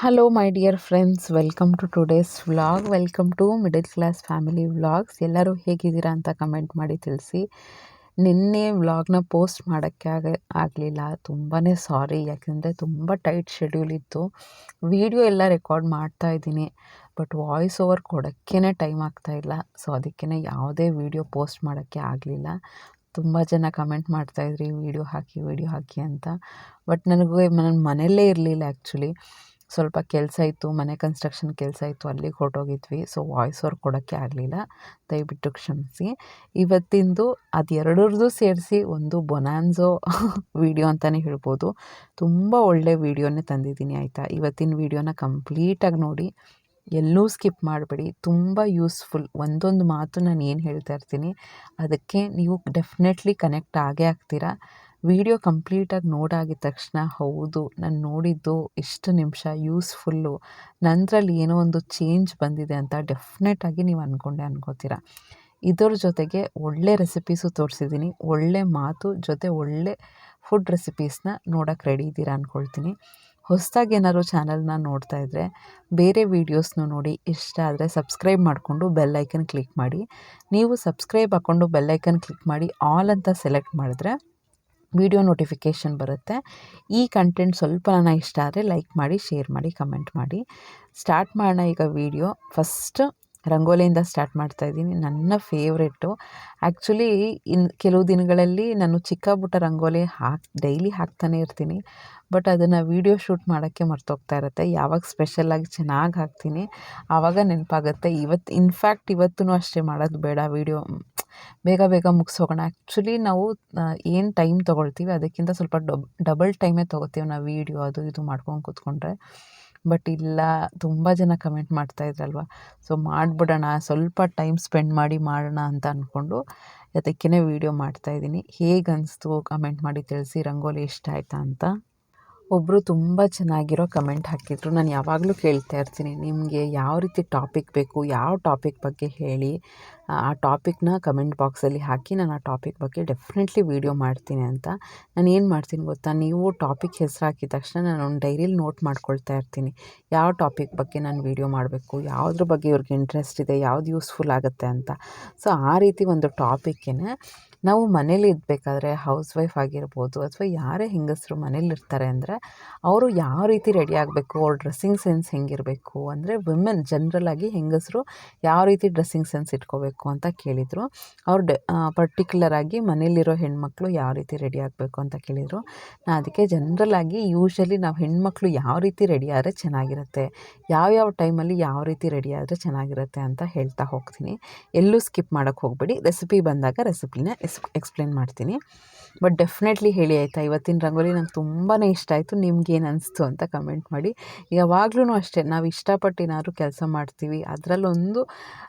Hello my dear friends, welcome to today's vlog. Welcome to middle class family vlogs. ಎಲ್ಲರೂ ಹೇಗಿದ್ದೀರಾ ಅಂತ comment ಮಾಡಿ ತಿಳಿಸಿ. ನಿನ್ನೆ ವ್ಲಾಗ್ನ ಪೋಸ್ಟ್ ಮಾಡೋಕ್ಕೆ ಆಗಲಿಲ್ಲ, ತುಂಬಾ ಸಾರಿ. ಯಾಕೆಂದರೆ ತುಂಬ ಟೈಟ್ ಶೆಡ್ಯೂಲ್ ಇತ್ತು. ವಿಡಿಯೋ ಎಲ್ಲ ರೆಕಾರ್ಡ್ ಮಾಡ್ತಾ ಇದ್ದೀನಿ, ಬಟ್ ವಾಯ್ಸ್ ಓವರ್ ಕೊಡೋಕ್ಕೇ ಟೈಮ್ ಆಗ್ತಾಯಿಲ್ಲ. ಸೊ ಅದಕ್ಕೇ ಯಾವುದೇ ವಿಡಿಯೋ ಪೋಸ್ಟ್ ಮಾಡೋಕ್ಕೆ ಆಗಲಿಲ್ಲ. ತುಂಬ ಜನ ಕಮೆಂಟ್ ಮಾಡ್ತಾಯಿದ್ರಿ ವಿಡಿಯೋ ಹಾಕಿ ಅಂತ. ಬಟ್ ನಾನು ಮನೆಯಲ್ಲೇ ಇರಲಿಲ್ಲ. ಆ್ಯಕ್ಚುಲಿ ಸ್ವಲ್ಪ ಕೆಲಸ ಇತ್ತು, ಮನೆ ಕನ್ಸ್ಟ್ರಕ್ಷನ್ ಕೆಲಸ ಇತ್ತು, ಅಲ್ಲಿಗೆ ಹೊರಟೋಗಿದ್ವಿ. ಸೊ ವಾಯ್ಸ್ ಓವರ್ ಕೊಡೋಕ್ಕೆ ಆಗಲಿಲ್ಲ, ದಯವಿಟ್ಟು ಕ್ಷಮಿಸಿ. ಇವತ್ತಿಂದು ಅದೆರಡರದ್ದು ಸೇರಿಸಿ ಒಂದು ಬೊನಾನ್ಸೋ ವಿಡಿಯೋ ಅಂತಲೇ ಹೇಳ್ಬೋದು. ತುಂಬ ಒಳ್ಳೆ ವಿಡಿಯೋನೇ ತಂದಿದ್ದೀನಿ, ಆಯಿತಾ. ಇವತ್ತಿನ ವಿಡಿಯೋನ ಕಂಪ್ಲೀಟಾಗಿ ನೋಡಿ, ಎಲ್ಲೂ ಸ್ಕಿಪ್ ಮಾಡಬೇಡಿ. ತುಂಬ ಯೂಸ್ಫುಲ್. ಒಂದೊಂದು ಮಾತು ನಾನು ಏನು ಹೇಳ್ತಾ ಇರ್ತೀನಿ ಅದಕ್ಕೆ ನೀವು ಡೆಫಿನೆಟ್ಲಿ ಕನೆಕ್ಟ್ ಆಗೇ ಆಗ್ತೀರಾ. ವಿಡಿಯೋ ಕಂಪ್ಲೀಟಾಗಿ ನೋಡಾಗಿದ ತಕ್ಷಣ ಹೌದು, ನಾನು ನೋಡಿದ್ದು ಇಷ್ಟು ನಿಮಿಷ ಯೂಸ್ಫುಲ್ಲು, ನಂತರಲ್ಲಿ ಏನೋ ಒಂದು ಚೇಂಜ್ ಬಂದಿದೆ ಅಂತ ಡೆಫಿನೆಟಾಗಿ ನೀವು ಅನ್ಕೋತೀರಾ. ಇದರ ಜೊತೆಗೆ ಒಳ್ಳೆ ರೆಸಿಪೀಸು ತೋರಿಸಿದ್ದೀನಿ, ಒಳ್ಳೆ ಮಾತು ಜೊತೆ ಒಳ್ಳೆ ಫುಡ್ ರೆಸಿಪೀಸ್ನ ನೋಡೋಕ್ಕೆ ರೆಡಿ ಇದ್ದೀರಾ ಅಂದ್ಕೊಳ್ತೀನಿ. ಹೊಸದಾಗಿ ಏನಾದ್ರು ಚಾನಲ್ನ ನೋಡ್ತಾ ಇದ್ದರೆ ಬೇರೆ ವೀಡಿಯೋಸ್ನು ನೋಡಿ, ಇಷ್ಟ ಆದರೆ ಸಬ್ಸ್ಕ್ರೈಬ್ ಮಾಡಿಕೊಂಡು ಬೆಲ್ಲೈಕನ್ ಕ್ಲಿಕ್ ಮಾಡಿ. ನೀವು ಸಬ್ಸ್ಕ್ರೈಬ್ ಹಾಕ್ಕೊಂಡು ಬೆಲ್ಲೈಕನ್ ಕ್ಲಿಕ್ ಮಾಡಿ ಆಲ್ ಅಂತ ಸೆಲೆಕ್ಟ್ ಮಾಡಿದ್ರೆ ವಿಡಿಯೋ ನೋಟಿಫಿಕೇಷನ್ ಬರುತ್ತೆ. ಈ ಕಂಟೆಂಟ್ ಸ್ವಲ್ಪ ನನಗೆ ಇಷ್ಟ ಆದರೆ ಲೈಕ್ ಮಾಡಿ, ಶೇರ್ ಮಾಡಿ, ಕಮೆಂಟ್ ಮಾಡಿ. ಸ್ಟಾರ್ಟ್ ಮಾಡೋಣ ಈಗ ವಿಡಿಯೋ. ಫಸ್ಟ್ ರಂಗೋಲಿಯಿಂದ ಸ್ಟಾರ್ಟ್ ಮಾಡ್ತಾಯಿದ್ದೀನಿ. ನನ್ನ ಫೇವ್ರೆಟ್ಟು. ಆ್ಯಕ್ಚುಲಿ ಕೆಲವು ದಿನಗಳಲ್ಲಿ ನಾನು ಚಿಕ್ಕ ಪುಟ್ಟ ರಂಗೋಲಿ ಡೈಲಿ ಹಾಕ್ತಾನೆ ಇರ್ತೀನಿ, ಬಟ್ ಅದನ್ನು ವೀಡಿಯೋ ಶೂಟ್ ಮಾಡೋಕ್ಕೆ ಮರ್ತೋಗ್ತಾ ಇರುತ್ತೆ. ಯಾವಾಗ ಸ್ಪೆಷಲಾಗಿ ಚೆನ್ನಾಗಿ ಹಾಕ್ತೀನಿ ಆವಾಗ ನೆನಪಾಗುತ್ತೆ. ಇನ್ಫ್ಯಾಕ್ಟ್ ಇವತ್ತೂ ಅಷ್ಟೇ ಮಾಡೋದು ಬೇಡ, ವೀಡಿಯೋ ಬೇಗ ಮುಗಿಸೋಗೋಣ. ಆ್ಯಕ್ಚುಲಿ ನಾವು ಏನು ಟೈಮ್ ತೊಗೊಳ್ತೀವಿ ಅದಕ್ಕಿಂತ ಸ್ವಲ್ಪ ಡಬಲ್ ಟೈಮೇ ತೊಗೋತೀವಿ ನಾವು ವೀಡಿಯೋ ಅದು ಇದು ಮಾಡ್ಕೊಂಡು ಕೂತ್ಕೊಂಡ್ರೆ. ಬಟ್ ಇಲ್ಲ, ತುಂಬ ಜನ ಕಮೆಂಟ್ ಮಾಡ್ತಾಯಿದ್ರಲ್ವ, ಸೊ ಮಾಡಿಬಿಡೋಣ, ಸ್ವಲ್ಪ ಟೈಮ್ ಸ್ಪೆಂಡ್ ಮಾಡಿ ಮಾಡೋಣ ಅಂತ ಅಂದ್ಕೊಂಡು ಅದಕ್ಕೇ ವೀಡಿಯೋ ಮಾಡ್ತಾಯಿದ್ದೀನಿ. ಹೇಗೆ ಅನಿಸ್ತು ಕಮೆಂಟ್ ಮಾಡಿ ತಿಳಿಸಿ. ರಂಗೋಲಿ ಇಷ್ಟ ಆಯಿತಾ ಅಂತ. ಒಬ್ಬರು ತುಂಬ ಚೆನ್ನಾಗಿರೋ ಕಮೆಂಟ್ ಹಾಕಿದ್ರು. ನಾನು ಯಾವಾಗಲೂ ಕೇಳ್ತಾ ಇರ್ತೀನಿ, ನಿಮಗೆ ಯಾವ ರೀತಿ ಟಾಪಿಕ್ ಬೇಕು, ಯಾವ ಟಾಪಿಕ್ ಬಗ್ಗೆ ಹೇಳಿ, ಆ ಟಾಪಿಕ್ನ ಕಮೆಂಟ್ ಬಾಕ್ಸಲ್ಲಿ ಹಾಕಿ, ನಾನು ಆ ಟಾಪಿಕ್ ಬಗ್ಗೆ ಡೆಫಿನೆಟ್ಲಿ ವೀಡಿಯೋ ಮಾಡ್ತೀನಿ ಅಂತ. ನಾನು ಏನು ಮಾಡ್ತೀನಿ ಗೊತ್ತಾ, ನೀವು ಟಾಪಿಕ್ ಹೆಸರು ಹಾಕಿದ ತಕ್ಷಣ ನಾನು ಒಂದು ಡೈರಿಯಲ್ಲಿ ನೋಟ್ ಮಾಡ್ಕೊಳ್ತಾ ಇರ್ತೀನಿ, ಯಾವ ಟಾಪಿಕ್ ಬಗ್ಗೆ ನಾನು ವೀಡಿಯೋ ಮಾಡಬೇಕು, ಯಾವುದ್ರ ಬಗ್ಗೆ ಇವ್ರಿಗೆ ಇಂಟ್ರೆಸ್ಟ್ ಇದೆ, ಯಾವ್ದು ಯೂಸ್ಫುಲ್ ಆಗುತ್ತೆ ಅಂತ. ಸೊ ಆ ರೀತಿ ಒಂದು ಟಾಪಿಕ್ಕೇ ನಾವು ಮನೇಲಿ ಇರಬೇಕಾದ್ರೆ ಹೌಸ್ ವೈಫ್ ಆಗಿರ್ಬೋದು ಅಥವಾ ಯಾರೇ ಹೆಂಗಸರು ಮನೇಲಿರ್ತಾರೆ ಅಂದರೆ ಅವರು ಯಾವ ರೀತಿ ರೆಡಿ ಆಗಬೇಕು, ಅವ್ರ ಡ್ರೆಸ್ಸಿಂಗ್ ಸೆನ್ಸ್ ಹೆಂಗಿರಬೇಕು, ಅಂದರೆ ವುಮೆನ್ ಜನರಲಾಗಿ ಹೆಂಗಸರು ಯಾವ ರೀತಿ ಡ್ರೆಸ್ಸಿಂಗ್ ಸೆನ್ಸ್ ಇಟ್ಕೋಬೇಕು ಅಂತ ಕೇಳಿದರು. ಅವ್ರು ಪರ್ಟಿಕ್ಯುಲರಾಗಿ ಮನೇಲಿರೋ ಹೆಣ್ಮಕ್ಳು ಯಾವ ರೀತಿ ರೆಡಿ ಆಗಬೇಕು ಅಂತ ಕೇಳಿದರು. ನಾನು ಅದಕ್ಕೆ ಜನರಲಾಗಿ ಯೂಶ್ವಲಿ ನಾವು ಹೆಣ್ಮಕ್ಳು ಯಾವ ರೀತಿ ರೆಡಿ ಆದರೆ ಚೆನ್ನಾಗಿರುತ್ತೆ, ಯಾವ್ಯಾವ ಟೈಮಲ್ಲಿ ಯಾವ ರೀತಿ ರೆಡಿ ಆದರೆ ಚೆನ್ನಾಗಿರುತ್ತೆ ಅಂತ ಹೇಳ್ತಾ ಹೋಗ್ತೀನಿ. ಎಲ್ಲೂ ಸ್ಕಿಪ್ ಮಾಡೋಕ್ಕೆ ಹೋಗಬೇಡಿ. ರೆಸಿಪಿ ಬಂದಾಗ ರೆಸಿಪಿನ ಎಕ್ಸ್ಪ್ಲೇನ್ ಮಾಡ್ತೀನಿ. ಬಟ್ ಡೆಫಿನೆಟ್ಲಿ ಹೇಳಿ ಆಯಿತಾ. ಇವತ್ತಿನ ರಂಗೋಲಿ ನಂಗೆ ತುಂಬಾ ಇಷ್ಟ ಆಯಿತು. ನಿಮ್ಗೇನು ಅನಿಸ್ತು ಅಂತ ಕಮೆಂಟ್ ಮಾಡಿ. ಯಾವಾಗಲೂ ಅಷ್ಟೇ, ನಾವು ಇಷ್ಟಪಟ್ಟು ಏನಾದರೂ ಕೆಲಸ ಮಾಡ್ತೀವಿ, ಅದರಲ್ಲೊಂದು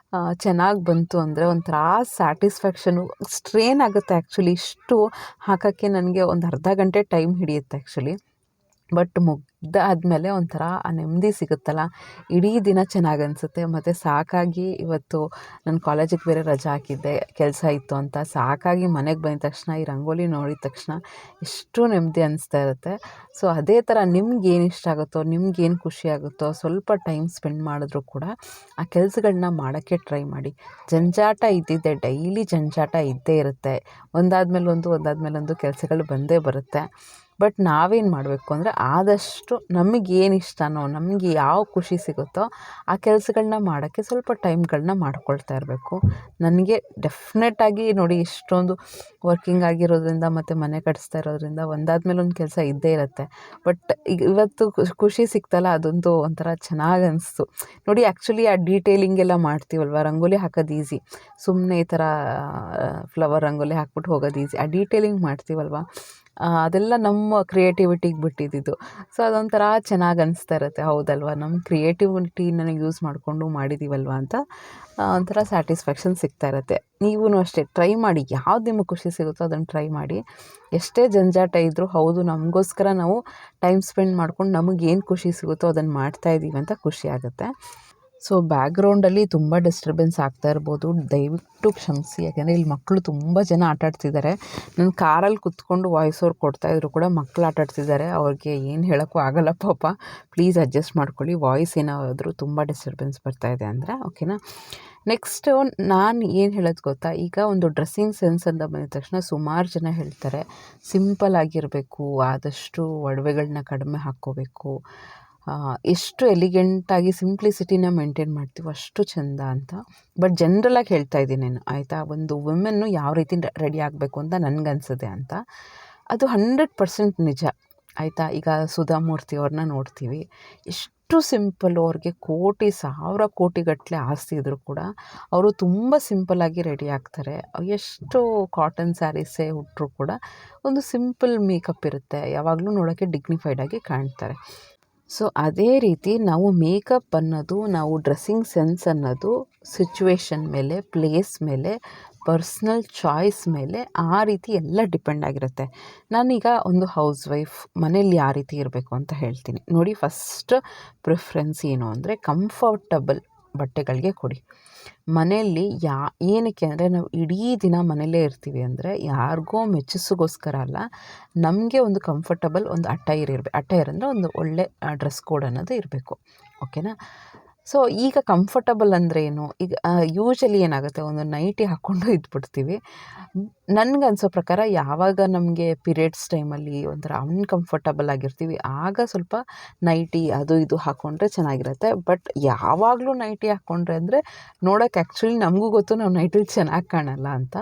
ಚೆನ್ನಾಗಿ ಬಂತು ಅಂದರೆ ಒಂಥರ ಸ್ಯಾಟಿಸ್ಫ್ಯಾಕ್ಷನು. ಸ್ಟ್ರೇನ್ ಆಗುತ್ತೆ ಆ್ಯಕ್ಚುಲಿ. ಇಷ್ಟು ಹಾಕೋಕ್ಕೆ ನನಗೆ ಒಂದು ಅರ್ಧ ಗಂಟೆ ಟೈಮ್ ಹಿಡಿಯುತ್ತೆ ಆ್ಯಕ್ಚುಲಿ. ಬಟ್ ಮುಗ್ದಾದಮೇಲೆ ಒಂಥರ ಆ ನೆಮ್ಮದಿ ಸಿಗುತ್ತಲ್ಲ, ಇಡೀ ದಿನ ಚೆನ್ನಾಗಿ ಅನಿಸುತ್ತೆ. ಮತ್ತು ಸಾಕಾಗಿ ಇವತ್ತು ನಾನು ಕಾಲೇಜಿಗೆ ಬೇರೆ ರಜಾ ಹಾಕಿದ್ದೆ, ಕೆಲಸ ಇತ್ತು ಅಂತ. ಸಾಕಾಗಿ ಮನೆಗೆ ಬಂದ ತಕ್ಷಣ ಈ ರಂಗೋಲಿ ನೋಡಿದ ತಕ್ಷಣ ಎಷ್ಟು ನೆಮ್ಮದಿ ಅನಿಸ್ತಾ ಇರುತ್ತೆ. ಸೊ ಅದೇ ಥರ ನಿಮ್ಗೇನು ಇಷ್ಟ ಆಗುತ್ತೋ, ನಿಮ್ಗೇನು ಖುಷಿ ಆಗುತ್ತೋ ಸ್ವಲ್ಪ ಟೈಮ್ ಸ್ಪೆಂಡ್ ಮಾಡಿದ್ರೂ ಕೂಡ ಆ ಕೆಲಸಗಳನ್ನ ಮಾಡೋಕ್ಕೆ ಟ್ರೈ ಮಾಡಿ. ಜಂಜಾಟ ಇದ್ದಿದ್ದೆ, ಡೈಲಿ ಜಂಜಾಟ ಇದ್ದೇ ಇರುತ್ತೆ. ಒಂದಾದ್ಮೇಲೊಂದು ಕೆಲಸಗಳು ಬಂದೇ ಬರುತ್ತೆ. ಬಟ್ ನಾವೇನು ಮಾಡಬೇಕು ಅಂದರೆ ಆದಷ್ಟು ನಮಗೇನು ಇಷ್ಟನೋ, ನಮಗೆ ಯಾವ ಖುಷಿ ಸಿಗುತ್ತೋ ಆ ಕೆಲಸಗಳನ್ನ ಮಾಡೋಕ್ಕೆ ಸ್ವಲ್ಪ ಟೈಮ್ಗಳನ್ನ ಮಾಡ್ಕೊಳ್ತಾ ಇರಬೇಕು. ನನಗೆ ಡೆಫಿನೆಟಾಗಿ ನೋಡಿ, ಇಷ್ಟೊಂದು ವರ್ಕಿಂಗ್ ಆಗಿರೋದ್ರಿಂದ ಮತ್ತು ಮನೆ ಕಟ್ಟಿಸ್ತಾ ಇರೋದ್ರಿಂದ ಒಂದಾದ್ಮೇಲೊಂದು ಕೆಲಸ ಇದ್ದೇ ಇರುತ್ತೆ. ಬಟ್ ಇವತ್ತು ಖುಷಿ ಸಿಕ್ತಲ್ಲ, ಅದೊಂದು ಒಂಥರ ಚೆನ್ನಾಗಿ ಅನಿಸ್ತು ನೋಡಿ. ಆ್ಯಕ್ಚುಲಿ ಆ ಡೀಟೇಲಿಂಗ್ ಎಲ್ಲ ಮಾಡ್ತೀವಲ್ವ, ರಂಗೋಲಿ ಹಾಕೋದು ಈಸಿ, ಸುಮ್ಮನೆ ಈ ಥರ ಫ್ಲವರ್ ರಂಗೋಲಿ ಹಾಕ್ಬಿಟ್ಟು ಹೋಗೋದು ಈಸಿ. ಆ ಡೀಟೇಲಿಂಗ್ ಮಾಡ್ತೀವಲ್ವ, ಅದೆಲ್ಲ ನಮ್ಮ ಕ್ರಿಯೇಟಿವಿಟಿಗೆ ಬಿಟ್ಟಿದ್ದು. ಸೊ ಅದೊಂಥರ ಚೆನ್ನಾಗಿ ಅನಿಸ್ತಾ ಇರುತ್ತೆ. ಹೌದಲ್ವ, ನಮ್ಮ ಕ್ರಿಯೇಟಿವಿಟಿನ ಯೂಸ್ ಮಾಡಿಕೊಂಡು ಮಾಡಿದ್ದೀವಲ್ವ ಅಂತ ಒಂಥರ ಸ್ಯಾಟಿಸ್ಫ್ಯಾಕ್ಷನ್ ಸಿಗ್ತಾ ಇರುತ್ತೆ. ನೀವೂ ಅಷ್ಟೇ ಟ್ರೈ ಮಾಡಿ, ಯಾವ್ದು ನಿಮಗೆ ಖುಷಿ ಸಿಗುತ್ತೋ ಅದನ್ನು ಟ್ರೈ ಮಾಡಿ. ಎಷ್ಟೇ ಜಂಜಾಟ ಇದ್ದರೂ ಹೌದು, ನಮಗೋಸ್ಕರ ನಾವು ಟೈಮ್ ಸ್ಪೆಂಡ್ ಮಾಡ್ಕೊಂಡು ನಮಗೇನು ಖುಷಿ ಸಿಗುತ್ತೋ ಅದನ್ನು ಮಾಡ್ತಾಯಿದ್ದೀವಿ ಅಂತ ಖುಷಿ ಆಗುತ್ತೆ. ಸೊ ಬ್ಯಾಕ್‌ಗ್ರೌಂಡಲ್ಲಿ ತುಂಬ ಡಿಸ್ಟರ್ಬೆನ್ಸ್ ಆಗ್ತಾ ಇರ್ಬೋದು, ದಯವಿಟ್ಟು ಕ್ಷಮಿಸಿ. ಯಾಕೆಂದರೆ ಇಲ್ಲಿ ಮಕ್ಕಳು ತುಂಬ ಜನ ಆಟಾಡ್ತಿದ್ದಾರೆ. ನಾನು ಕಾರಲ್ಲಿ ಕುತ್ಕೊಂಡು ವಾಯ್ಸ್ ಓವರ್ ಕೊಡ್ತಾಯಿದ್ರು ಕೂಡ ಮಕ್ಕಳು ಆಟಾಡ್ತಿದ್ದಾರೆ. ಅವ್ರಿಗೆ ಏನು ಹೇಳೋಕ್ಕೂ ಆಗಲ್ಲ ಪಾಪ. ಪ್ಲೀಸ್ ಅಡ್ಜಸ್ಟ್ ಮಾಡ್ಕೊಳ್ಳಿ. ವಾಯ್ಸ್ ಏನಾದರೂ ತುಂಬ ಡಿಸ್ಟರ್ಬೆನ್ಸ್ ಬರ್ತಾಯಿದೆ ಅಂದರೆ, ಓಕೆನಾ. ನೆಕ್ಸ್ಟು ನಾನು ಏನು ಹೇಳೋದು ಗೊತ್ತಾ, ಈಗ ಒಂದು ಡ್ರೆಸ್ಸಿಂಗ್ ಸೆನ್ಸ್ ಅಂತ ಬಂದಿದ ತಕ್ಷಣ ಸುಮಾರು ಜನ ಹೇಳ್ತಾರೆ ಸಿಂಪಲ್ ಆಗಿರಬೇಕು, ಆದಷ್ಟು ಒಡವೆಗಳನ್ನ ಕಡಿಮೆ ಹಾಕ್ಕೋಬೇಕು, ಎಷ್ಟು ಎಲಿಗೆಂಟಾಗಿ ಸಿಂಪ್ಲಿಸಿಟಿನ ಮೇಂಟೈನ್ ಮಾಡ್ತೀವೋ ಅಷ್ಟು ಚೆಂದ ಅಂತ. ಬಟ್ ಜನ್ರಲಾಗಿ ಹೇಳ್ತಾ ಇದ್ದೀನಿ ನಾನು, ಆಯಿತಾ. ಒಂದು ವುಮೆನ್ನು ಯಾವ ರೀತಿ ರೆಡಿ ಆಗಬೇಕು ಅಂತ ನನಗನ್ಸಿದೆ ಅಂತ. ಅದು 100% ನಿಜ, ಆಯಿತಾ. ಈಗ ಸುಧಾಮೂರ್ತಿ ಅವ್ರನ್ನ ನೋಡ್ತೀವಿ, ಎಷ್ಟು ಸಿಂಪಲ್ಲು. ಅವ್ರಿಗೆ ಸಾವಿರ ಕೋಟಿಗಟ್ಟಲೆ ಆಸ್ತಿ ಇದ್ದರೂ ಕೂಡ ಅವರು ತುಂಬ ಸಿಂಪಲ್ಲಾಗಿ ರೆಡಿ ಆಗ್ತಾರೆ. ಎಷ್ಟು ಕಾಟನ್ ಸ್ಯಾರೀಸೇ ಉಟ್ಟರೂ ಕೂಡ ಒಂದು ಸಿಂಪಲ್ ಮೇಕಪ್ ಇರುತ್ತೆ, ಯಾವಾಗಲೂ ನೋಡೋಕ್ಕೆ ಡಿಗ್ನಿಫೈಡಾಗಿ ಕಾಣ್ತಾರೆ. ಸೊ ಅದೇ ರೀತಿ ನಾವು ಮೇಕಪ್ ಅನ್ನೋದು, ನಾವು ಡ್ರೆಸ್ಸಿಂಗ್ ಸೆನ್ಸ್ ಅನ್ನೋದು ಸಿಚುವೇಶನ್ ಮೇಲೆ, ಪ್ಲೇಸ್ ಮೇಲೆ, ಪರ್ಸ್ನಲ್ ಚಾಯ್ಸ್ ಮೇಲೆ ಆ ರೀತಿ ಎಲ್ಲ ಡಿಪೆಂಡ್ ಆಗಿರುತ್ತೆ. ನಾನೀಗ ಒಂದು ಹೌಸ್ ವೈಫ್, ಮನೇಲಿ ಯಾವ ರೀತಿ ಇರಬೇಕು ಅಂತ ಹೇಳ್ತೀನಿ ನೋಡಿ. ಫಸ್ಟ್ ಪ್ರಿಫರೆನ್ಸ್ ಏನು ಅಂದರೆ ಕಂಫರ್ಟಬಲ್ ಬಟ್ಟೆಗಳಿಗೆ ಕೊಡಿ. ಮನೆಯಲ್ಲಿ ಏನಕ್ಕೆ ಅಂದರೆ ನಾವು ಇಡೀ ದಿನ ಮನೆಯಲ್ಲೇ ಇರ್ತೀವಿ ಅಂದರೆ ಯಾರಿಗೋ ಮೆಚ್ಚಿಸೋಗೋಸ್ಕರ ಅಲ್ಲ, ನಮಗೆ ಒಂದು ಕಂಫರ್ಟಬಲ್ ಒಂದು ಅಟೈರ್ ಅಂದರೆ ಒಂದು ಒಳ್ಳೆ ಡ್ರೆಸ್ ಕೋಡ್ ಅನ್ನೋದು ಇರಬೇಕು, ಓಕೆನಾ. ಸೊ ಈಗ ಕಂಫರ್ಟಬಲ್ ಅಂದರೆ ಏನು, ಈಗ ಯೂಶಲಿ ಏನಾಗುತ್ತೆ, ಒಂದು ನೈಟಿ ಹಾಕ್ಕೊಂಡು ಇದ್ಬಿಡ್ತೀವಿ. ನನಗನ್ಸೋ ಪ್ರಕಾರ ಯಾವಾಗ ನಮಗೆ ಪೀರಿಯಡ್ಸ್ ಟೈಮಲ್ಲಿ ಒಂಥರ ಅನ್ಕಂಫರ್ಟಬಲ್ ಆಗಿರ್ತೀವಿ, ಆಗ ಸ್ವಲ್ಪ ನೈಟಿ ಅದು ಇದು ಹಾಕ್ಕೊಂಡ್ರೆ ಚೆನ್ನಾಗಿರುತ್ತೆ. ಬಟ್ ಯಾವಾಗಲೂ ನೈಟಿ ಹಾಕ್ಕೊಂಡ್ರೆ ಅಂದರೆ ನೋಡೋಕ್ಕೆ ಆ್ಯಕ್ಚುಲಿ ನಮಗೂ ಗೊತ್ತು ನಾವು ನೈಟಿಲಿ ಚೆನ್ನಾಗಿ ಕಾಣಲ್ಲ ಅಂತ.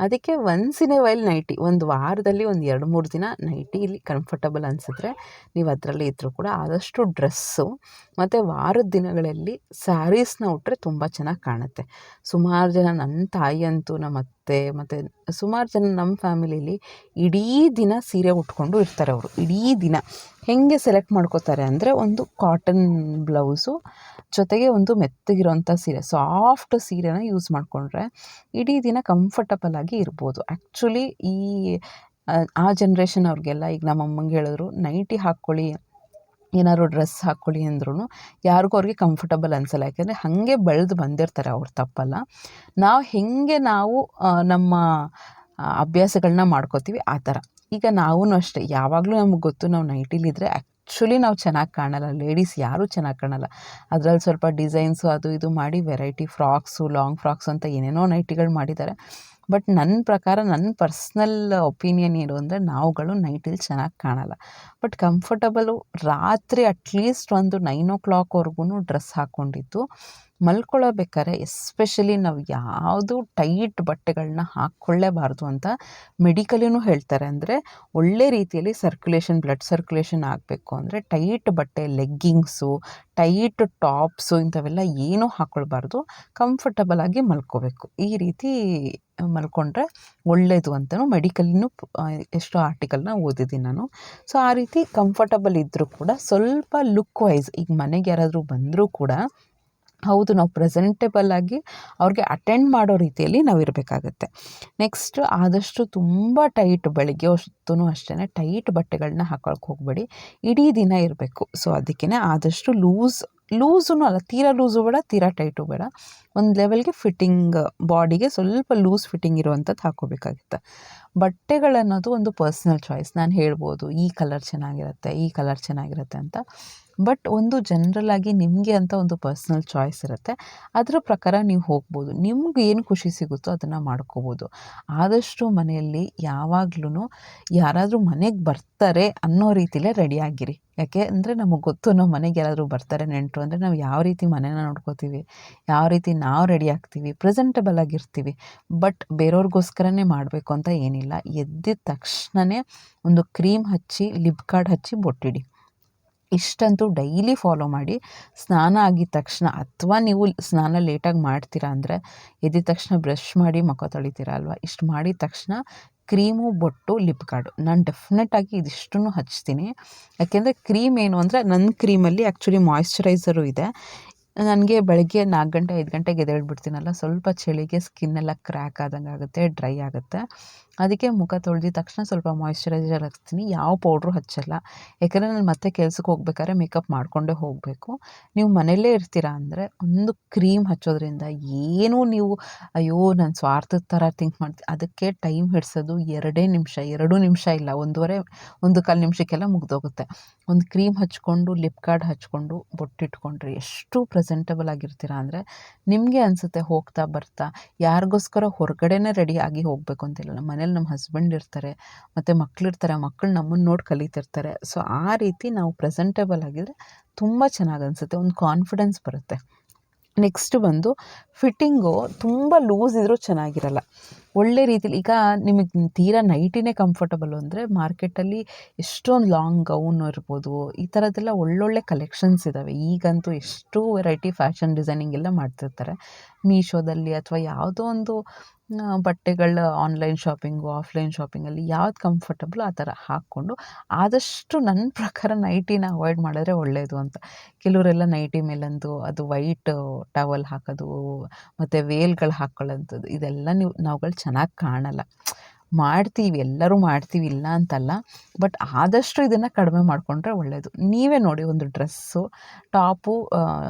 ಅದಕ್ಕೆ once in a while nighty, ಒಂದು ವಾರದಲ್ಲಿ ಒಂದು 2-3 ದಿನ ನೈಟಿಲಿ ಕಂಫರ್ಟಬಲ್ ಅನಿಸಿದ್ರೆ ನೀವು ಅದರಲ್ಲಿ ಇದ್ದರೂ ಕೂಡ ಆದಷ್ಟು ಡ್ರೆಸ್ಸು ಮತ್ತು ವಾರದ ದಿನಗಳಲ್ಲಿ ಸ್ಯಾರೀಸ್ನ ಉಟ್ಟರೆ ತುಂಬ ಚೆನ್ನಾಗಿ ಕಾಣುತ್ತೆ. ಸುಮಾರು ಜನ, ನನ್ನ ತಾಯಿ ಅಂತೂ, ನಮ್ಮ ಅತ್ತೆ ಮತ್ತು ಸುಮಾರು ಜನ ನಮ್ಮ ಫ್ಯಾಮಿಲೀಲಿ ಇಡೀ ದಿನ ಸೀರೆ ಉಟ್ಕೊಂಡು ಇರ್ತಾರೆ. ಅವರು ಇಡೀ ದಿನ ಹೇಗೆ ಸೆಲೆಕ್ಟ್ ಮಾಡ್ಕೋತಾರೆ ಅಂದರೆ, ಒಂದು ಕಾಟನ್ ಬ್ಲೌಸು ಜೊತೆಗೆ ಒಂದು ಮೆತ್ತಗಿರೋಂಥ ಸೀರೆ, ಸಾಫ್ಟ್ ಸೀರೆನ ಯೂಸ್ ಮಾಡಿಕೊಂಡ್ರೆ ಇಡೀ ದಿನ ಕಂಫರ್ಟಬಲ್ ಆಗಿ ಇರ್ಬೋದು. ಆ್ಯಕ್ಚುಲಿ ಆ ಜನ್ರೇಷನ್ ಅವ್ರಿಗೆಲ್ಲ, ಈಗ ನಮ್ಮ ಅಮ್ಮಂಗೆ ಹೇಳಿದ್ರು ನೈಟಿ ಹಾಕ್ಕೊಳ್ಳಿ, ಏನಾದ್ರು ಡ್ರೆಸ್ ಹಾಕ್ಕೊಳ್ಳಿ ಅಂದ್ರೂ ಯಾರಿಗೂ ಅವ್ರಿಗೆ ಕಂಫರ್ಟಬಲ್ ಅನಿಸಲ್ಲ. ಯಾಕೆಂದರೆ ಹಾಗೆ ಬೆಳೆದು ಬಂದಿರ್ತಾರೆ, ಅವ್ರು ತಪ್ಪಲ್ಲ. ನಾವು ನಮ್ಮ ಅಭ್ಯಾಸಗಳನ್ನ ಮಾಡ್ಕೋತೀವಿ ಆ ಥರ. ಈಗ ನಾವೂ ಅಷ್ಟೇ, ಯಾವಾಗಲೂ ನಮಗೆ ಗೊತ್ತು ನಾವು ನೈಟಿಲಿದ್ದರೆ ಆ್ಯಕ್ಚುಲಿ ನಾವು ಚೆನ್ನಾಗಿ ಕಾಣಲ್ಲ, ಲೇಡೀಸ್ ಯಾರೂ ಚೆನ್ನಾಗಿ ಕಾಣಲ್ಲ. ಅದರಲ್ಲಿ ಸ್ವಲ್ಪ ಡಿಸೈನ್ಸು ಅದು ಇದು ಮಾಡಿ ವೆರೈಟಿ ಫ್ರಾಕ್ಸು, ಲಾಂಗ್ ಫ್ರಾಕ್ಸು ಅಂತ ಏನೇನೋ ನೈಟಿಗಳು ಮಾಡಿದ್ದಾರೆ. ಬಟ್ ನನ್ನ ಪ್ರಕಾರ, ನನ್ನ ಪರ್ಸ್ನಲ್ ಒಪಿನಿಯನ್ ಏನು ಅಂದರೆ, ನಾವುಗಳು ನೈಟಲ್ಲಿ ಚೆನ್ನಾಗಿ ಕಾಣಲ್ಲ. ಬಟ್ ಕಂಫರ್ಟಬಲು ರಾತ್ರಿ ಅಟ್ಲೀಸ್ಟ್ ಒಂದು 9 o'clockವರೆಗೂ ಡ್ರೆಸ್ ಹಾಕ್ಕೊಂಡಿದ್ದು ಮಲ್ಕೊಳ್ಳೋಬೇಕಾದ್ರೆ ಎಸ್ಪೆಷಲಿ ನಾವು ಯಾವುದು ಟೈಟ್ ಬಟ್ಟೆಗಳನ್ನ ಹಾಕ್ಕೊಳ್ಳೇಬಾರ್ದು ಅಂತ ಮೆಡಿಕಲಿನೂ ಹೇಳ್ತಾರೆ. ಅಂದರೆ ಒಳ್ಳೆ ರೀತಿಯಲ್ಲಿ ಬ್ಲಡ್ ಸರ್ಕ್ಯುಲೇಷನ್ ಆಗಬೇಕು ಅಂದರೆ ಟೈಟ್ ಬಟ್ಟೆ, ಲೆಗ್ಗಿಂಗ್ಸು, ಟೈಟ್ ಟಾಪ್ಸು ಇಂಥವೆಲ್ಲ ಏನೂ ಹಾಕ್ಕೊಳ್ಬಾರ್ದು. ಕಂಫರ್ಟಬಲ್ ಆಗಿ ಮಲ್ಕೋಬೇಕು. ಈ ರೀತಿ ಮಲ್ಕೊಂಡ್ರೆ ಒಳ್ಳೆಯದು ಅಂತಲೂ ಮೆಡಿಕಲಿನೂ ಎಷ್ಟೋ ಆರ್ಟಿಕಲ್ನ ಓದಿದ್ದೀನಿ ನಾನು. ಸೊ ಆ ರೀತಿ ಕಂಫರ್ಟಬಲ್ ಇದ್ದರೂ ಕೂಡ ಸ್ವಲ್ಪ ಲುಕ್ ವೈಸ್, ಈಗ ಮನೆಗೆ ಯಾರಾದರೂ ಬಂದರೂ ಕೂಡ ಹೌದು, ನಾವು ಪ್ರೆಸೆಂಟೇಬಲ್ ಆಗಿ ಅವ್ರಿಗೆ ಅಟೆಂಡ್ ಮಾಡೋ ರೀತಿಯಲ್ಲಿ ನಾವು ಇರಬೇಕಾಗತ್ತೆ. ನೆಕ್ಸ್ಟ್, ಆದಷ್ಟು ತುಂಬ ಟೈಟ್, ಬೆಳಗ್ಗೆ ಹೊತ್ತೂ ಅಷ್ಟೇ ಟೈಟ್ ಬಟ್ಟೆಗಳನ್ನ ಹಾಕೊಳಕ್ಕೆ ಹೋಗಬೇಡಿ, ಇಡೀ ದಿನ ಇರಬೇಕು. ಸೊ ಅದಕ್ಕೇ ಆದಷ್ಟು ಲೂಸೂ ಅಲ್ಲ, ತೀರಾ ಲೂಸು ಬೇಡ, ತೀರಾ ಟೈಟು ಬೇಡ, ಒಂದು ಲೆವೆಲ್ಗೆ ಫಿಟ್ಟಿಂಗ್, ಬಾಡಿಗೆ ಸ್ವಲ್ಪ ಲೂಸ್ ಫಿಟ್ಟಿಂಗ್ ಇರುವಂಥದ್ದು ಹಾಕ್ಕೋಬೇಕಾಗುತ್ತೆ. ಬಟ್ಟೆಗಳನ್ನೋದು ಒಂದು ಪರ್ಸ್ನಲ್ ಚಾಯ್ಸ್. ನಾನು ಹೇಳ್ಬೋದು ಈ ಕಲರ್ ಚೆನ್ನಾಗಿರುತ್ತೆ ಅಂತ. ಬಟ್ ಒಂದು ಜನರಲಾಗಿ ನಿಮಗೆ ಅಂತ ಒಂದು ಪರ್ಸ್ನಲ್ ಚಾಯ್ಸ್ ಇರುತ್ತೆ, ಅದರ ಪ್ರಕಾರ ನೀವು ಹೋಗ್ಬೋದು. ನಿಮ್ಗೆ ಏನು ಖುಷಿ ಸಿಗುತ್ತೋ ಅದನ್ನು ಮಾಡ್ಕೋಬೋದು. ಆದಷ್ಟು ಮನೆಯಲ್ಲಿ ಯಾವಾಗ್ಲೂ ಯಾರಾದರೂ ಮನೆಗೆ ಬರ್ತಾರೆ ಅನ್ನೋ ರೀತಿಲೇ ರೆಡಿಯಾಗಿರಿ. ಯಾಕೆ ಅಂದರೆ ನಮಗೆ ಗೊತ್ತು, ನಾವು ಮನೆಗೆ ಯಾರಾದರೂ ಬರ್ತಾರೆ ನೆಂಟರು ಅಂದರೆ ನಾವು ಯಾವ ರೀತಿ ಮನೇನ ನೋಡ್ಕೋತೀವಿ, ಯಾವ ರೀತಿ ನಾವು ರೆಡಿ ಆಗ್ತೀವಿ, ಪ್ರೆಸೆಂಟೇಬಲ್ ಆಗಿರ್ತೀವಿ. ಬಟ್ ಬೇರೆಯವ್ರಿಗೋಸ್ಕರನೇ ಮಾಡಬೇಕು ಅಂತ ಏನಿಲ್ಲ. ಎದ್ದಿದ ತಕ್ಷಣವೇ ಒಂದು ಕ್ರೀಮ್ ಹಚ್ಚಿ, ಲಿಪ್ ಗಾರ್ಡ್ ಹಚ್ಚಿ, ಬೊಟ್ಟಿಡಿ. ಇಷ್ಟಂತೂ ಡೈಲಿ ಫಾಲೋ ಮಾಡಿ. ಸ್ನಾನ ಆಗಿದ ತಕ್ಷಣ, ಅಥವಾ ನೀವು ಸ್ನಾನ ಲೇಟಾಗಿ ಮಾಡ್ತೀರಾ ಅಂದರೆ ಎದ್ದಿದ ತಕ್ಷಣ ಬ್ರಷ್ ಮಾಡಿ ಮುಖ ತೊಳಿತೀರಾ ಅಲ್ವಾ, ಇಷ್ಟು ಮಾಡಿದ ತಕ್ಷಣ ಕ್ರೀಮು, ಬೊಟ್ಟು, ಲಿಪ್ ಗಾರ್ಡು, ನಾನು ಡೆಫಿನೆಟಾಗಿ ಇದಿಷ್ಟನ್ನು ಹಚ್ತೀನಿ. ಯಾಕೆಂದರೆ ಕ್ರೀಮ್ ಏನು ಅಂದರೆ, ನನ್ನ ಕ್ರೀಮಲ್ಲಿ ಆ್ಯಕ್ಚುಲಿ ಮಾಯಿಶ್ಚರೈಸರು ಇದೆ. ನನಗೆ ಬೆಳಗ್ಗೆ 4 ಗಂಟೆ 5 ಗಂಟೆಗೆ ಎದ್ದೇಳ್ಬಿಡ್ತೀನಲ್ಲ, ಸ್ವಲ್ಪ ಚಳಿಗೆ ಸ್ಕಿನ್ನೆಲ್ಲ ಕ್ರ್ಯಾಕ್ ಆದಂಗೆ ಆಗುತ್ತೆ, ಡ್ರೈ ಆಗುತ್ತೆ. ಅದಕ್ಕೆ ಮುಖ ತೊಳೆದಿದ ತಕ್ಷಣ ಸ್ವಲ್ಪ ಮಾಯಿಶ್ಚರೈಸರ್ ಹಚ್ತೀನಿ, ಯಾವ ಪೌಡ್ರು ಹಚ್ಚಲ್ಲ. ಯಾಕಂದರೆ ನಾನು ಮತ್ತೆ ಕೆಲ್ಸಕ್ಕೆ ಹೋಗ್ಬೇಕಾದ್ರೆ ಮೇಕಪ್ ಮಾಡಿಕೊಂಡೇ ಹೋಗಬೇಕು. ನೀವು ಮನೆಯಲ್ಲೇ ಇರ್ತೀರಾ ಅಂದರೆ ಒಂದು ಕ್ರೀಮ್ ಹಚ್ಚೋದ್ರಿಂದ ಏನೂ ನೀವು ಅಯ್ಯೋ ನಾನು ಸ್ವಾರ್ಥದ ಥರ ಥಿಂಕ್ ಮಾಡ್ತೀನಿ, ಅದಕ್ಕೆ ಟೈಮ್ ಹಿಡಿಸೋದು 2 ನಿಮಿಷ ಇಲ್ಲ, 1.25 ನಿಮಿಷಕ್ಕೆಲ್ಲ ಮುಗ್ದೋಗುತ್ತೆ. ಒಂದು ಕ್ರೀಮ್ ಹಚ್ಕೊಂಡು ಲಿಪ್ ಗಾರ್ಡ್ ಹಚ್ಕೊಂಡು ಬೊಟ್ಟಿಟ್ಕೊಂಡ್ರೆ ಎಷ್ಟು ಪ್ರೆಸೆಂಟಬಲ್ ಆಗಿರ್ತೀರಾ ಅಂದರೆ ನಿಮಗೆ ಅನಿಸುತ್ತೆ ಹೋಗ್ತಾ ಬರ್ತಾ. ಯಾರಿಗೋಸ್ಕರ ಹೊರಗಡೆನೇ ರೆಡಿ ಆಗಿ ಹೋಗಬೇಕು ಅಂತಿಲ್ಲ. ನಮ್ಮ ಮನೇಲಿ ನಮ್ಮ ಹಸ್ಬೆಂಡ್ ಇರ್ತಾರೆ ಮತ್ತು ಮಕ್ಕಳಿರ್ತಾರೆ, ಮಕ್ಕಳು ನಮ್ಮನ್ನು ನೋಡಿ ಕಲಿತಿರ್ತಾರೆ. ಸೊ ಆ ರೀತಿ ನಾವು ಪ್ರೆಸೆಂಟೇಬಲ್ ಆಗಿದ್ದರೆ ತುಂಬ ಚೆನ್ನಾಗಿ ಅನಿಸುತ್ತೆ, ಒಂದು ಕಾನ್ಫಿಡೆನ್ಸ್ ಬರುತ್ತೆ. ನೆಕ್ಸ್ಟ್ ಬಂದು ಫಿಟ್ಟಿಂಗು ತುಂಬ ಲೂಸ್ ಇದ್ದರೂ ಚೆನ್ನಾಗಿರಲ್ಲ. ಒಳ್ಳೆ ರೀತಿಲಿ ಈಗ ನಿಮಗೆ ತೀರಾ ನೈಟಿನೇ ಕಂಫರ್ಟಬಲು ಅಂದರೆ ಮಾರ್ಕೆಟಲ್ಲಿ ಎಷ್ಟೊಂದು ಲಾಂಗ್ ಗೌನ್ ಇರ್ಬೋದು, ಈ ಥರದ್ದೆಲ್ಲ ಒಳ್ಳೊಳ್ಳೆ ಕಲೆಕ್ಷನ್ಸ್ ಇದ್ದಾವೆ. ಈಗಂತೂ ಎಷ್ಟು ವೆರೈಟಿ ಫ್ಯಾಷನ್ ಡಿಸೈನಿಂಗ್ ಎಲ್ಲ ಮಾಡ್ತಿರ್ತಾರೆ ಮೀಶೋದಲ್ಲಿ, ಅಥವಾ ಯಾವುದೋ ಒಂದು ಬಟ್ಟೆಗಳ ಆನ್ಲೈನ್ ಶಾಪಿಂಗು ಆಫ್ಲೈನ್ ಶಾಪಿಂಗಲ್ಲಿ ಯಾವ್ದು ಕಂಫರ್ಟಬಲ್ ಆ ಥರ ಹಾಕ್ಕೊಂಡು, ಆದಷ್ಟು ನನ್ನ ಪ್ರಕಾರ ನೈಟಿನ ಅವಾಯ್ಡ್ ಮಾಡಿದ್ರೆ ಒಳ್ಳೆಯದು ಅಂತ. ಕೆಲವರೆಲ್ಲ ನೈಟಿ ಮೇಲಂದು ಅದು ವೈಟ್ ಟವಲ್ ಹಾಕೋದು ಮತ್ತು ವೇಲ್ಗಳು ಹಾಕ್ಕೊಳ್ಳೋಂಥದ್ದು, ಇದೆಲ್ಲ ನಾವುಗಳು ಚೆನ್ನಾಗಿ ಕಾಣಲ್ಲ. ಮಾಡ್ತೀವಿ, ಎಲ್ಲರೂ ಮಾಡ್ತೀವಿ, ಇಲ್ಲ ಅಂತಲ್ಲ. ಬಟ್ ಆದಷ್ಟು ಇದನ್ನು ಕಡಿಮೆ ಮಾಡಿಕೊಂಡ್ರೆ ಒಳ್ಳೆಯದು. ನೀವೇ ನೋಡಿ, ಒಂದು ಡ್ರೆಸ್ಸು ಟಾಪು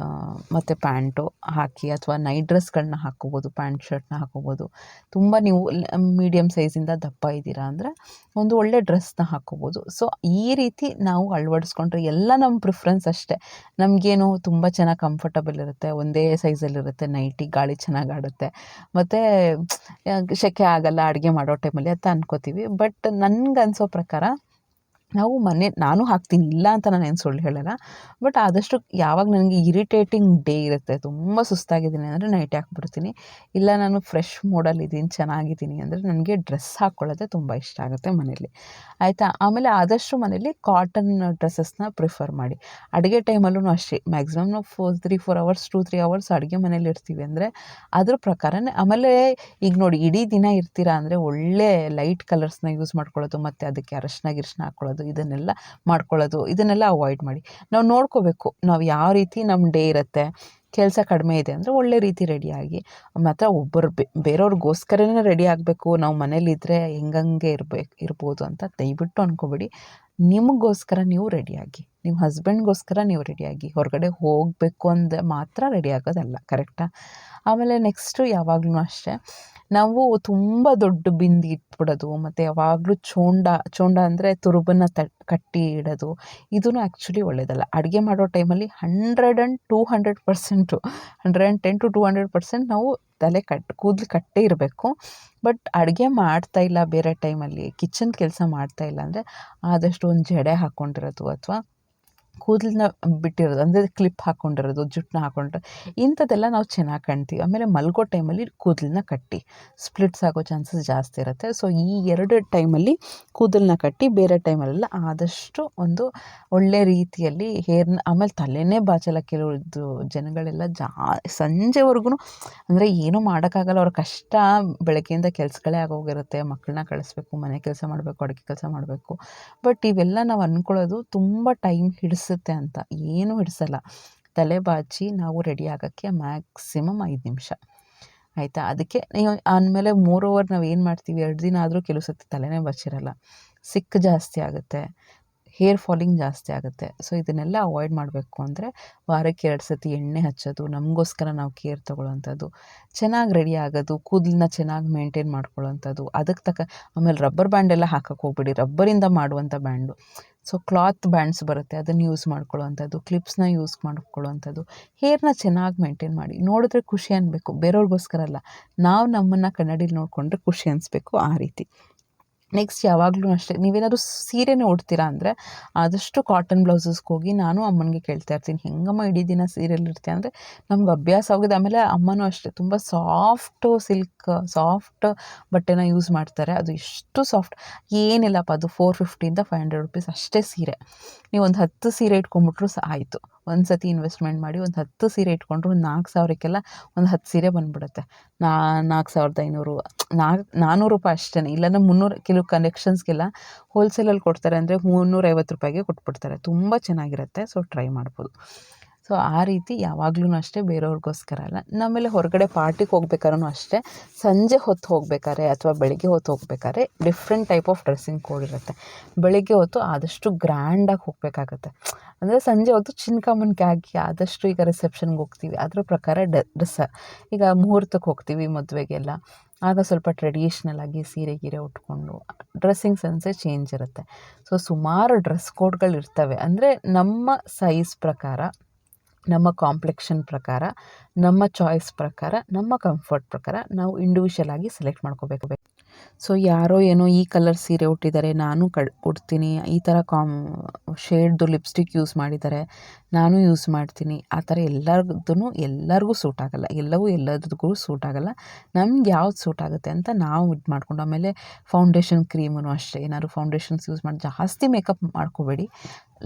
ಮತ್ತು ಪ್ಯಾಂಟು ಹಾಕಿ, ಅಥವಾ ನೈಟ್ ಡ್ರೆಸ್ಗಳನ್ನ ಹಾಕ್ಕೋಬೋದು, ಪ್ಯಾಂಟ್ ಶರ್ಟ್ನ ಹಾಕ್ಕೋಬೋದು. ತುಂಬ ನೀವು ಮೀಡಿಯಮ್ ಸೈಜಿಂದ ದಪ್ಪ ಇದ್ದೀರಾ ಅಂದರೆ ಒಂದು ಒಳ್ಳೆ ಡ್ರೆಸ್ನ ಹಾಕ್ಕೋಬೋದು. ಸೊ ಈ ರೀತಿ ನಾವು ಅಳವಡಿಸ್ಕೊಂಡ್ರೆ ಎಲ್ಲ ನಮ್ಮ ಪ್ರಿಫ್ರೆನ್ಸ್ ಅಷ್ಟೇ. ನಮಗೇನು ತುಂಬ ಚೆನ್ನಾಗಿ ಕಂಫರ್ಟಬಲ್ ಇರುತ್ತೆ, ಒಂದೇ ಸೈಜಲ್ಲಿರುತ್ತೆ ನೈಟಿ, ಗಾಳಿ ಚೆನ್ನಾಗಿ ಆಡುತ್ತೆ, ಮತ್ತು ಸೆಕೆ ಆಗಲ್ಲ ಅಡುಗೆ ಮಾಡೋ ಟೈಮಲ್ಲಿ ಅಂತ ಅನ್ಕೋತೀವಿ. ಬಟ್ ನನಗನ್ಸೋ ಪ್ರಕಾರ ನಾನು ಹಾಕ್ತೀನಿ, ಇಲ್ಲ ಅಂತ ನಾನೇನು ಸುಳ್ಳು ಹೇಳಲ್ಲ. ಬಟ್ ಆದಷ್ಟು ಯಾವಾಗ ನನಗೆ ಇರಿಟೇಟಿಂಗ್ ಡೇ ಇರುತ್ತೆ, ತುಂಬ ಸುಸ್ತಾಗಿದ್ದೀನಿ ಅಂದರೆ ನೈಟಿ ಹಾಕ್ಬಿಡ್ತೀನಿ. ಇಲ್ಲ ನಾನು ಫ್ರೆಶ್ ಮೂಡಲ್ಲಿದ್ದೀನಿ, ಚೆನ್ನಾಗಿದ್ದೀನಿ ಅಂದರೆ ನನಗೆ ಡ್ರೆಸ್ ಹಾಕ್ಕೊಳ್ಳೋದೇ ತುಂಬ ಇಷ್ಟ ಆಗುತ್ತೆ ಮನೇಲಿ, ಆಯಿತಾ. ಆಮೇಲೆ ಆದಷ್ಟು ಮನೇಲಿ ಕಾಟನ್ ಡ್ರೆಸ್ಸಸ್ನ ಪ್ರಿಫರ್ ಮಾಡಿ. ಅಡುಗೆ ಟೈಮಲ್ಲೂ ಅಷ್ಟೇ, ಮ್ಯಾಕ್ಸಿಮಮ್ ನಾವು 3-4 ಅವರ್ಸ್ 2-3 ಅವರ್ಸ್ ಅಡುಗೆ ಮನೇಲಿ ಇರ್ತೀವಿ ಅಂದರೆ ಅದ್ರ ಪ್ರಕಾರನೇ. ಆಮೇಲೆ ಈಗ ನೋಡಿ, ಇಡೀ ದಿನ ಇರ್ತೀರಾ ಅಂದರೆ ಒಳ್ಳೆ ಲೈಟ್ ಕಲರ್ಸ್ನ ಯೂಸ್ ಮಾಡ್ಕೊಳ್ಳೋದು, ಮತ್ತು ಅದಕ್ಕೆ ಅರಶಿನ ಗಿರ್ಶಿನ ಹಾಕ್ಕೊಳ್ಳೋದು, ಇದನ್ನೆಲ್ಲ ಮಾಡ್ಕೊಳ್ಳೋದು, ಇದನ್ನೆಲ್ಲ ಅವಾಯ್ಡ್ ಮಾಡಿ. ನಾವು ನೋಡ್ಕೋಬೇಕು ನಾವು ಯಾವ ರೀತಿ ನಮ್ಮ ಡೇ ಇರುತ್ತೆ. ಕೆಲಸ ಕಡಿಮೆ ಇದೆ ಅಂದರೆ ಒಳ್ಳೆ ರೀತಿ ರೆಡಿಯಾಗಿ, ಮಾತ್ರ ಒಬ್ಬರು ಬೇರೆಯವ್ರಿಗೋಸ್ಕರನೇ ರೆಡಿ ಆಗಬೇಕು, ನಾವು ಮನೇಲಿದ್ದರೆ ಹೆಂಗಂಗೆ ಇರ್ಬೋದು ಅಂತ ದಯವಿಟ್ಟು ಅಂದ್ಕೊಬೇಡಿ. ನಿಮಗೋಸ್ಕರ ನೀವು ರೆಡಿಯಾಗಿ, ನಿಮ್ಮ ಹಸ್ಬೆಂಡ್ಗೋಸ್ಕರ ನೀವು ರೆಡಿಯಾಗಿ, ಹೊರಗಡೆ ಹೋಗಬೇಕು ಅಂದರೆ ಮಾತ್ರ ರೆಡಿ ಆಗೋದಲ್ಲ, ಕರೆಕ್ಟಾ. ಆಮೇಲೆ ನೆಕ್ಸ್ಟು ಯಾವಾಗಲೂ ಅಷ್ಟೇ, ನಾವು ತುಂಬ ದೊಡ್ಡ ಬಿಂದಿ ಇಟ್ಬಿಡೋದು, ಮತ್ತು ಯಾವಾಗಲೂ ಚೋಂಡ ಅಂದರೆ ತುರುಬನ್ನು ಕಟ್ಟಿ ಇಡೋದು, ಇದೂ ಆ್ಯಕ್ಚುಲಿ ಒಳ್ಳೆಯದಲ್ಲ. ಅಡುಗೆ ಮಾಡೋ ಟೈಮಲ್ಲಿ 110-200% 110-200% ನಾವು ಕೂದಲು ಕಟ್ಟೇ ಇರಬೇಕು. ಬಟ್ ಅಡುಗೆ ಮಾಡ್ತಾಯಿಲ್ಲ, ಬೇರೆ ಟೈಮಲ್ಲಿ ಕಿಚನ್ ಕೆಲಸ ಮಾಡ್ತಾಯಿಲ್ಲ ಅಂದರೆ ಆದಷ್ಟು ಒಂದು ಜಡೆ ಹಾಕ್ಕೊಂಡಿರೋದು, ಅಥವಾ ಕೂದಲನ್ನ ಬಿಟ್ಟಿರೋದು ಅಂದರೆ ಕ್ಲಿಪ್ ಹಾಕ್ಕೊಂಡಿರೋದು, ಜುಟ್ಟನ್ನ ಹಾಕ್ಕೊಂಡ್ರೆ ಇಂಥದ್ದೆಲ್ಲ ನಾವು ಚೆನ್ನಾಗಿ ಕಾಣ್ತೀವಿ. ಆಮೇಲೆ ಮಲಗೋ ಟೈಮಲ್ಲಿ ಕೂದಲನ್ನ ಕಟ್ಟಿ, ಸ್ಪ್ಲಿಟ್ಸ್ ಆಗೋ ಚಾನ್ಸಸ್ ಜಾಸ್ತಿ ಇರುತ್ತೆ. ಸೊ ಈ 2 ಟೈಮಲ್ಲಿ ಕೂದಲನ್ನ ಕಟ್ಟಿ, ಬೇರೆ ಟೈಮಲ್ಲೆಲ್ಲ ಆದಷ್ಟು ಒಂದು ಒಳ್ಳೆ ರೀತಿಯಲ್ಲಿ ಆಮೇಲೆ ತಲೆನೇ ಬಾಚಲ್ಲ. ಕೆಲವ್ರದ್ದು ಜನಗಳೆಲ್ಲ ಸಂಜೆವರೆಗೂ ಅಂದರೆ ಏನೂ ಮಾಡೋಕ್ಕಾಗಲ್ಲ, ಅವ್ರ ಕಷ್ಟ ಬೆಳಗ್ಗೆಯಿಂದ ಕೆಲಸಗಳೇ ಆಗೋಗಿರುತ್ತೆ. ಮಕ್ಕಳನ್ನ ಕಳಿಸ್ಬೇಕು, ಮನೆ ಕೆಲಸ ಮಾಡಬೇಕು, ಅಡುಗೆ ಕೆಲಸ ಮಾಡಬೇಕು. ಬಟ್ ಇವೆಲ್ಲ ನಾವು ಅಂದ್ಕೊಳ್ಳೋದು ತುಂಬ ಟೈಮ್ ಹಿಡಿಸುತ್ತೆ ಅಂತ, ಏನೂ ಹಿಡಿಸಲ್ಲ. ತಲೆ ಬಾಚಿ ನಾವು ರೆಡಿ ಆಗೋಕ್ಕೆ ಮ್ಯಾಕ್ಸಿಮಮ್ 5 ನಿಮಿಷ, ಆಯಿತಾ. ಅದಕ್ಕೆ ನೀವು ಆಮೇಲೆ ಮೋರೋವರ್ ನಾವು ಏನು ಮಾಡ್ತೀವಿ, 2 ದಿನ ಆದರೂ ಕೆಲವು ಸತಿ ತಲೆನೇ ಬಾಚಿರಲ್ಲ, ಸಿಕ್ಕು ಜಾಸ್ತಿ ಆಗುತ್ತೆ, ಹೇರ್ ಫಾಲಿಂಗ್ ಜಾಸ್ತಿ ಆಗುತ್ತೆ. ಸೊ ಇದನ್ನೆಲ್ಲ ಅವಾಯ್ಡ್ ಮಾಡಬೇಕು ಅಂದರೆ ವಾರಕ್ಕೆ 2 ಸತಿ ಎಣ್ಣೆ ಹಚ್ಚೋದು, ನಮಗೋಸ್ಕರ ನಾವು ಕೇರ್ ತೊಗೊಳ್ಳೋವಂಥದ್ದು, ಚೆನ್ನಾಗಿ ರೆಡಿ ಆಗೋದು, ಕೂದಲನ್ನ ಚೆನ್ನಾಗಿ ಮೇಂಟೈನ್ ಮಾಡ್ಕೊಳ್ಳೋವಂಥದ್ದು. ಅದಕ್ಕೆ ಆಮೇಲೆ ರಬ್ಬರ್ ಬ್ಯಾಂಡ್ ಎಲ್ಲ ಹಾಕೋಕ್ಕೆ ಹೋಗ್ಬೇಡಿ, ರಬ್ಬರಿಂದ ಮಾಡುವಂಥ ಬ್ಯಾಂಡು. ಸೊ ಕ್ಲಾತ್ ಬ್ಯಾಂಡ್ಸ್ ಬರುತ್ತೆ, ಅದನ್ನು ಯೂಸ್ ಮಾಡ್ಕೊಳ್ಳೋವಂಥದ್ದು, ಕ್ಲಿಪ್ಸ್ನ ಯೂಸ್ ಮಾಡ್ಕೊಳ್ಳೋವಂಥದ್ದು. ಹೇರ್ನ ಚೆನ್ನಾಗಿ ಮೇಂಟೈನ್ ಮಾಡಿ, ನೋಡಿದ್ರೆ ಖುಷಿ ಅನ್ಬೇಕು, ಬೇರೆಯವ್ರಿಗೋಸ್ಕರ ಅಲ್ಲ, ನಾವು ನಮ್ಮನ್ನು ಕನ್ನಡಿಲಿ ನೋಡಿಕೊಂಡ್ರೆ ಖುಷಿ ಅನಿಸ್ಬೇಕು, ಆ ರೀತಿ. ನೆಕ್ಸ್ಟ್ ಯಾವಾಗಲೂ ಅಷ್ಟೇ, ನೀವೇನಾದರೂ ಸೀರೆನೇ ಉಡ್ತೀರಾ ಅಂದರೆ ಆದಷ್ಟು ಕಾಟನ್ ಬ್ಲೌಸಸ್ಗೆ ಹೋಗಿ. ನಾನು ಅಮ್ಮನಿಗೆ ಕೇಳ್ತಾ ಇರ್ತೀನಿ, ಹೆಂಗಮ್ಮ ಇಡೀ ದಿನ ಸೀರೆಯಲ್ಲಿರ್ತೀಯ ಅಂದರೆ ನಮ್ಗೆ ಅಭ್ಯಾಸ ಆಗಿದೆ. ಆಮೇಲೆ ಅಮ್ಮನೂ ಅಷ್ಟೇ, ತುಂಬ ಸಾಫ್ಟ್ ಬಟ್ಟೆನ ಯೂಸ್ ಮಾಡ್ತಾರೆ. ಅದು ಎಷ್ಟು ಸಾಫ್ಟ್ ಏನಿಲ್ಲಪ್ಪ, ಅದು 450-500 ರುಪೀಸ್ ಅಷ್ಟೇ ಸೀರೆ. ನೀವು ಒಂದು 10 ಸೀರೆ ಇಟ್ಕೊಂಡ್ಬಿಟ್ರು ಆಯಿತು. ಒಂದು ಸತಿ ಇನ್ವೆಸ್ಟ್ಮೆಂಟ್ ಮಾಡಿ ಒಂದು 10 ಸೀರೆ ಇಟ್ಕೊಂಡ್ರು ಒಂದು 4000ಕ್ಕೆಲ್ಲ ಒಂದು 10 ಸೀರೆ ಬಂದುಬಿಡುತ್ತೆ. 4500 400 ರೂಪಾಯಿ ಅಷ್ಟೇ, ಇಲ್ಲಾಂದರೆ 300. ಕೆಲವು ಕಲೆಕ್ಷನ್ಸ್ಗೆಲ್ಲ ಹೋಲ್ಸೇಲಲ್ಲಿ ಕೊಡ್ತಾರೆ ಅಂದರೆ 350 ರೂಪಾಯಿಗೆ ಕೊಟ್ಬಿಡ್ತಾರೆ, ತುಂಬ ಚೆನ್ನಾಗಿರುತ್ತೆ. ಸೊ ಟ್ರೈ ಮಾಡ್ಬೋದು. ಸೊ ಆ ರೀತಿ ಯಾವಾಗ್ಲೂ ಅಷ್ಟೇ, ಬೇರೆಯವ್ರಿಗೋಸ್ಕರ ಅಲ್ಲ. ಆಮೇಲೆ ಹೊರಗಡೆ ಪಾರ್ಟಿಗೆ ಹೋಗ್ಬೇಕಾದ್ರೂ ಅಷ್ಟೇ, ಸಂಜೆ ಹೊತ್ತು ಹೋಗ್ಬೇಕಾದ್ರೆ ಅಥವಾ ಬೆಳಿಗ್ಗೆ ಹೊತ್ತು ಹೋಗ್ಬೇಕಾದ್ರೆ different type of dressing code ಇರುತ್ತೆ. ಬೆಳಿಗ್ಗೆ ಹೊತ್ತು ಆದಷ್ಟು ಗ್ರ್ಯಾಂಡಾಗಿ ಹೋಗಬೇಕಾಗತ್ತೆ. ಅಂದರೆ ಸಂಜೆ ಹೊತ್ತು ಚಿನ್ಕಾಮನ್ಕೆ ಹಾಕಿ ಆದಷ್ಟು, ಈಗ ರಿಸೆಪ್ಷನ್ಗೆ ಹೋಗ್ತೀವಿ ಅದ್ರ ಪ್ರಕಾರ ಡ್ರೆಸ್, ಈಗ ಮುಹೂರ್ತಕ್ಕೆ ಹೋಗ್ತೀವಿ ಮದುವೆಗೆಲ್ಲ, ಆಗ ಸ್ವಲ್ಪ ಟ್ರೆಡಿಷ್ನಲ್ ಆಗಿ ಸೀರೆ ಗೀರೆ ಉಟ್ಕೊಂಡು ಡ್ರೆಸ್ಸಿಂಗ್ ಸೆನ್ಸೇ ಚೇಂಜ್ ಇರುತ್ತೆ. ಸೊ ಸುಮಾರು ಡ್ರೆಸ್ ಕೋಡ್ಗಳಿರ್ತವೆ. ಅಂದರೆ ನಮ್ಮ ಸೈಜ್ ಪ್ರಕಾರ, ನಮ್ಮ ಕಾಂಪ್ಲೆಕ್ಷನ್ ಪ್ರಕಾರ, ನಮ್ಮ ಚಾಯ್ಸ್ ಪ್ರಕಾರ, ನಮ್ಮ ಕಂಫರ್ಟ್ ಪ್ರಕಾರ ನಾವು ಇಂಡಿವಿಜುವಲ್ ಆಗಿ ಸೆಲೆಕ್ಟ್ ಮಾಡ್ಕೋಬೇಕು. ಸೊ ಯಾರೋ ಏನೋ ಈ ಕಲರ್ ಸೀರೆ ಉಟ್ಟಿದ್ದಾರೆ, ನಾನು ಉಡ್ತೀನಿ, ಈ ಥರ ಶೇಡ್ದು ಲಿಪ್ಸ್ಟಿಕ್ ಯೂಸ್ ಮಾಡಿದ್ದಾರೆ, ನಾನು ಯೂಸ್ ಮಾಡ್ತೀನಿ, ಆ ಥರ ಎಲ್ಲರಿಗೂ ಸೂಟ್ ಆಗೋಲ್ಲ. ಎಲ್ಲವೂ ಎಲ್ಲದಕ್ಕೂ ಸೂಟ್ ಆಗೋಲ್ಲ. ನಮ್ಗೆ ಯಾವ್ದು ಸೂಟ್ ಆಗುತ್ತೆ ಅಂತ ನಾವು ಇದು ಮಾಡ್ಕೊಂಡು, ಆಮೇಲೆ ಫೌಂಡೇಶನ್ ಕ್ರೀಮೂ ಅಷ್ಟೇ, ಏನಾದ್ರು ಫೌಂಡೇಶನ್ಸ್ ಯೂಸ್ ಮಾಡಿ ಜಾಸ್ತಿ ಮೇಕಪ್ ಮಾಡ್ಕೋಬೇಡಿ.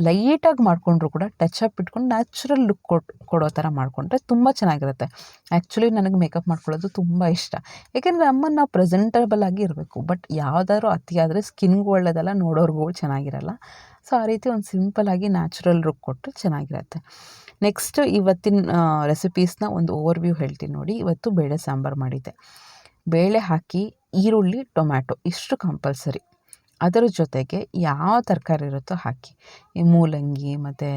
ಲೈಟಾಗಿ ಮಾಡಿಕೊಂಡ್ರು ಕೂಡ ಟಚಪ್ ಇಟ್ಕೊಂಡು ನ್ಯಾಚುರಲ್ ಲುಕ್ ಕೊಡೋ ಥರ ಮಾಡಿಕೊಂಡ್ರೆ ತುಂಬ ಚೆನ್ನಾಗಿರುತ್ತೆ. ಆ್ಯಕ್ಚುಲಿ ನನಗೆ ಮೇಕಪ್ ಮಾಡ್ಕೊಳ್ಳೋದು ತುಂಬ ಇಷ್ಟ. ಏಕೆಂದರೆ ನಮ್ಮನ್ನು ನಾವು ಪ್ರೆಸೆಂಟಬಲ್ ಆಗಿ ಇರಬೇಕು. ಬಟ್ ಯಾವುದಾದ್ರು ಅತಿಯಾದರೆ ಸ್ಕಿನ್ಗೂ ಒಳ್ಳೆಯದಲ್ಲ, ನೋಡೋರ್ಗೂ ಚೆನ್ನಾಗಿರಲ್ಲ. ಸೊ ಆ ರೀತಿ ಒಂದು ಸಿಂಪಲ್ಲಾಗಿ ನ್ಯಾಚುರಲ್ ಲುಕ್ ಕೊಟ್ಟರೆ ಚೆನ್ನಾಗಿರುತ್ತೆ. ನೆಕ್ಸ್ಟ್ ಇವತ್ತಿನ ರೆಸಿಪೀಸ್ನ ಒಂದು ಓವರ್ವ್ಯೂ ಹೇಳ್ತೀನಿ ನೋಡಿ. ಇವತ್ತು ಬೇಳೆ ಸಾಂಬಾರು ಮಾಡಿದ್ದೆ. ಬೇಳೆ ಹಾಕಿ ಈರುಳ್ಳಿ, ಟೊಮ್ಯಾಟೊ ಇಷ್ಟು ಕಂಪಲ್ಸರಿ. ಅದರ ಜೊತೆಗೆ ಯಾವ ತರಕಾರಿ ಇರುತ್ತೋ ಹಾಕಿ, ಈ ಮೂಲಂಗಿ ಮತ್ತು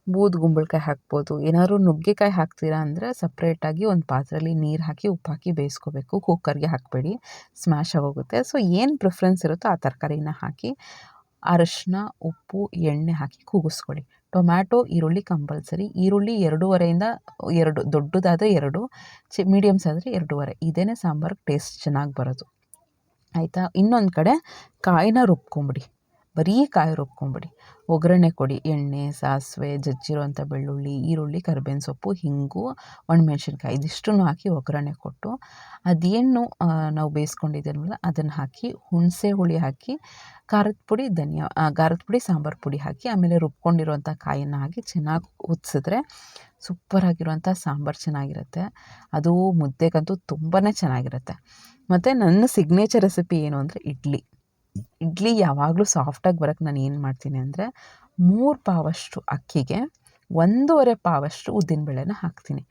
ಬೂದುಗುಂಬಳಕಾಯಿ ಹಾಕ್ಬೋದು. ಏನಾದ್ರು ನುಗ್ಗೆಕಾಯಿ ಹಾಕ್ತೀರಾ ಅಂದರೆ ಸಪ್ರೇಟಾಗಿ ಒಂದು ಪಾತ್ರೆಯಲ್ಲಿ ನೀರು ಹಾಕಿ ಉಪ್ಪು ಹಾಕಿ ಬೇಯಿಸ್ಕೋಬೇಕು. ಕುಕ್ಕರ್ಗೆ ಹಾಕಬೇಡಿ, ಸ್ಮ್ಯಾಶ್ ಆಗೋಗುತ್ತೆ. ಸೊ ಏನು ಪ್ರಿಫ್ರೆನ್ಸ್ ಇರುತ್ತೋ ಆ ತರಕಾರಿನ ಹಾಕಿ ಅರಶಿನ, ಉಪ್ಪು, ಎಣ್ಣೆ ಹಾಕಿ ಕೂಗಿಸ್ಕೊಳ್ಳಿ. ಟೊಮ್ಯಾಟೊ, ಈರುಳ್ಳಿ ಕಂಪಲ್ಸರಿ. ಈರುಳ್ಳಿ 2.5ಇಂದ 2, ದೊಡ್ಡದಾದರೆ 2, ಮೀಡಿಯಮ್ಸ್ ಆದರೆ 2.5. ಇದೇ ಸಾಂಬಾರಿಗೆ ಟೇಸ್ಟ್ ಚೆನ್ನಾಗಿ ಬರೋದು. ಆಯಿತಾ? ಇನ್ನೊಂದು ಕಡೆ ಕಾಯಿನ ರುಬ್ಕೊಂಬಿಡಿ, ಬರೀ ಕಾಯಿ ರುಬ್ಕೊಂಬಿಡಿ. ಒಗ್ಗರಣೆ ಕೊಡಿ. ಎಣ್ಣೆ, ಸಾಸಿವೆ, ಜಜ್ಜಿರೋಂಥ ಬೆಳ್ಳುಳ್ಳಿ, ಈರುಳ್ಳಿ, ಕರಿಬೇವಿನ ಸೊಪ್ಪು, ಹಿಂಗು, ಒಣಮೆಣ್ಸಿನ್ಕಾಯಿ ಇದಿಷ್ಟನ್ನು ಹಾಕಿ ಒಗ್ಗರಣೆ ಕೊಟ್ಟು, ಅದೇನು ನಾವು ಬೇಯಿಸ್ಕೊಂಡಿದ್ದೀನಲ್ಲ ಅದನ್ನು ಹಾಕಿ, ಹುಣಸೆ ಹುಳಿ ಹಾಕಿ, ಖಾರದ ಪುಡಿ, ಸಾಂಬಾರು ಪುಡಿ ಹಾಕಿ, ಆಮೇಲೆ ರುಬ್ಕೊಂಡಿರೋಂಥ ಕಾಯಿನ ಹಾಕಿ ಚೆನ್ನಾಗಿ ಉದಿಸಿದ್ರೆ ಸೂಪರಾಗಿರುವಂಥ ಸಾಂಬಾರು ಚೆನ್ನಾಗಿರುತ್ತೆ. ಅದು ಮುದ್ದೆಗಂತೂ ತುಂಬಾ ಚೆನ್ನಾಗಿರುತ್ತೆ. ಮತ್ತು ನನ್ನ ಸಿಗ್ನೇಚರ್ ರೆಸಿಪಿ ಏನು ಅಂದರೆ ಇಡ್ಲಿ ಯಾವಾಗಲೂ ಸಾಫ್ಟಾಗಿ ಬರೋಕ್ಕೆ ನಾನು ಏನು ಮಾಡ್ತೀನಿ ಅಂದರೆ 3 ಪಾವಷ್ಟು ಅಕ್ಕಿಗೆ 1.5 ಪಾವಷ್ಟು ಉದ್ದಿನಬೇಳೆನ ಹಾಕ್ತೀನಿ.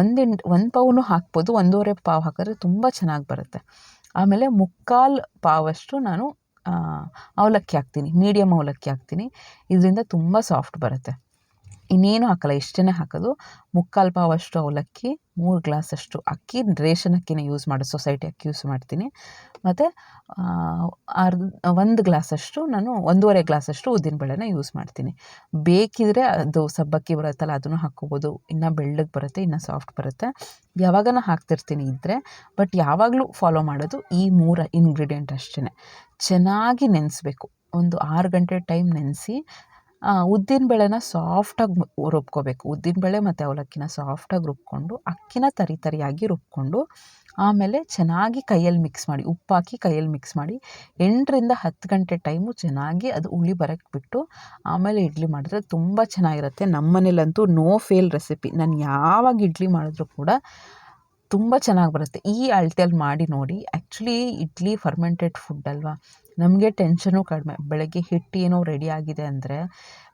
1 ಪಾವೂ ಹಾಕ್ಬೋದು, 1.5 ಪಾವು ಹಾಕಿದ್ರೆ ತುಂಬ ಚೆನ್ನಾಗಿ ಬರುತ್ತೆ. ಆಮೇಲೆ 3/4 ಪಾವಷ್ಟು ನಾನು ಅವಲಕ್ಕಿ ಹಾಕ್ತೀನಿ, ಮೀಡಿಯಮ್ ಅವಲಕ್ಕಿ ಹಾಕ್ತೀನಿ. ಇದರಿಂದ ತುಂಬ ಸಾಫ್ಟ್ ಬರುತ್ತೆ. ಇನ್ನೇನು ಹಾಕಲ್ಲ, ಇಷ್ಟೇ ಹಾಕೋದು. 3/4 ಪಾವಷ್ಟು ಅವಲಕ್ಕಿ, 3 ಗ್ಲಾಸಷ್ಟು ಅಕ್ಕಿ, ರೇಷನ್ ಅಕ್ಕಿನ ಯೂಸ್ ಮಾಡೋದು, ಸೊಸೈಟಿ ಅಕ್ಕಿ ಯೂಸ್ ಮಾಡ್ತೀನಿ. ಮತ್ತು 1 ಗ್ಲಾಸಷ್ಟು ನಾನು 1.5 ಗ್ಲಾಸಷ್ಟು ಉದ್ದಿನಬೇಳೆನ ಯೂಸ್ ಮಾಡ್ತೀನಿ. ಬೇಕಿದ್ರೆ ಅದು ಸಬ್ಬಕ್ಕಿ ಬರುತ್ತಲ್ಲ ಅದನ್ನು ಹಾಕ್ಕೋಬೋದು, ಇನ್ನೂ ಬೆಳ್ಳಗೆ ಬರುತ್ತೆ, ಇನ್ನೂ ಸಾಫ್ಟ್ ಬರುತ್ತೆ. ಯಾವಾಗನ ಹಾಕ್ತಿರ್ತೀನಿ ಇದ್ದರೆ. ಬಟ್ ಯಾವಾಗಲೂ ಫಾಲೋ ಮಾಡೋದು ಈ 3 ಇಂಗ್ರೀಡಿಯೆಂಟ್ ಅಷ್ಟೇ. ಚೆನ್ನಾಗಿ ನೆನೆಸ್ಬೇಕು, ಒಂದು 6 ಗಂಟೆ ಟೈಮ್ ನೆನೆಸಿ. ಉದ್ದಿನಬೇಳೆನ ಸಾಫ್ಟಾಗಿ ರುಬ್ಕೋಬೇಕು. ಉದ್ದಿನಬೇಳೆ ಮತ್ತು ಅವಲಕ್ಕಿನ ಸಾಫ್ಟಾಗಿ ರುಬ್ಕೊಂಡು, ಅಕ್ಕಿನ ತರಿಯಾಗಿ ರುಬ್ಕೊಂಡು, ಆಮೇಲೆ ಚೆನ್ನಾಗಿ ಕೈಯಲ್ಲಿ ಮಿಕ್ಸ್ ಮಾಡಿ, ಉಪ್ಪು ಹಾಕಿ ಕೈಯಲ್ಲಿ ಮಿಕ್ಸ್ ಮಾಡಿ 8ರಿಂದ 10 ಗಂಟೆ ಟೈಮು ಚೆನ್ನಾಗಿ ಅದು ಉಳಿ ಬರೋಕ್ಕೆ ಬಿಟ್ಟು ಆಮೇಲೆ ಇಡ್ಲಿ ಮಾಡಿದ್ರೆ ತುಂಬ ಚೆನ್ನಾಗಿರುತ್ತೆ. ನಮ್ಮ ಮನೇಲಂತೂ ನೋ ಫೇಲ್ ರೆಸಿಪಿ. ನಾನು ಯಾವಾಗ ಇಡ್ಲಿ ಮಾಡಿದ್ರೂ ಕೂಡ ತುಂಬ ಚೆನ್ನಾಗಿ ಬರುತ್ತೆ. ಈ ಅಳತೆಯಲ್ಲಿ ಮಾಡಿ ನೋಡಿ. ಆ್ಯಕ್ಚುಲಿ ಇಡ್ಲಿ ಫರ್ಮೆಂಟೆಡ್ ಫುಡ್ ಅಲ್ವಾ, ನಮಗೆ ಟೆನ್ಷನು ಕಡಿಮೆ. ಬೆಳಗ್ಗೆ ಹಿಟ್ಟು ಏನೋ ರೆಡಿ ಆಗಿದೆ ಅಂದರೆ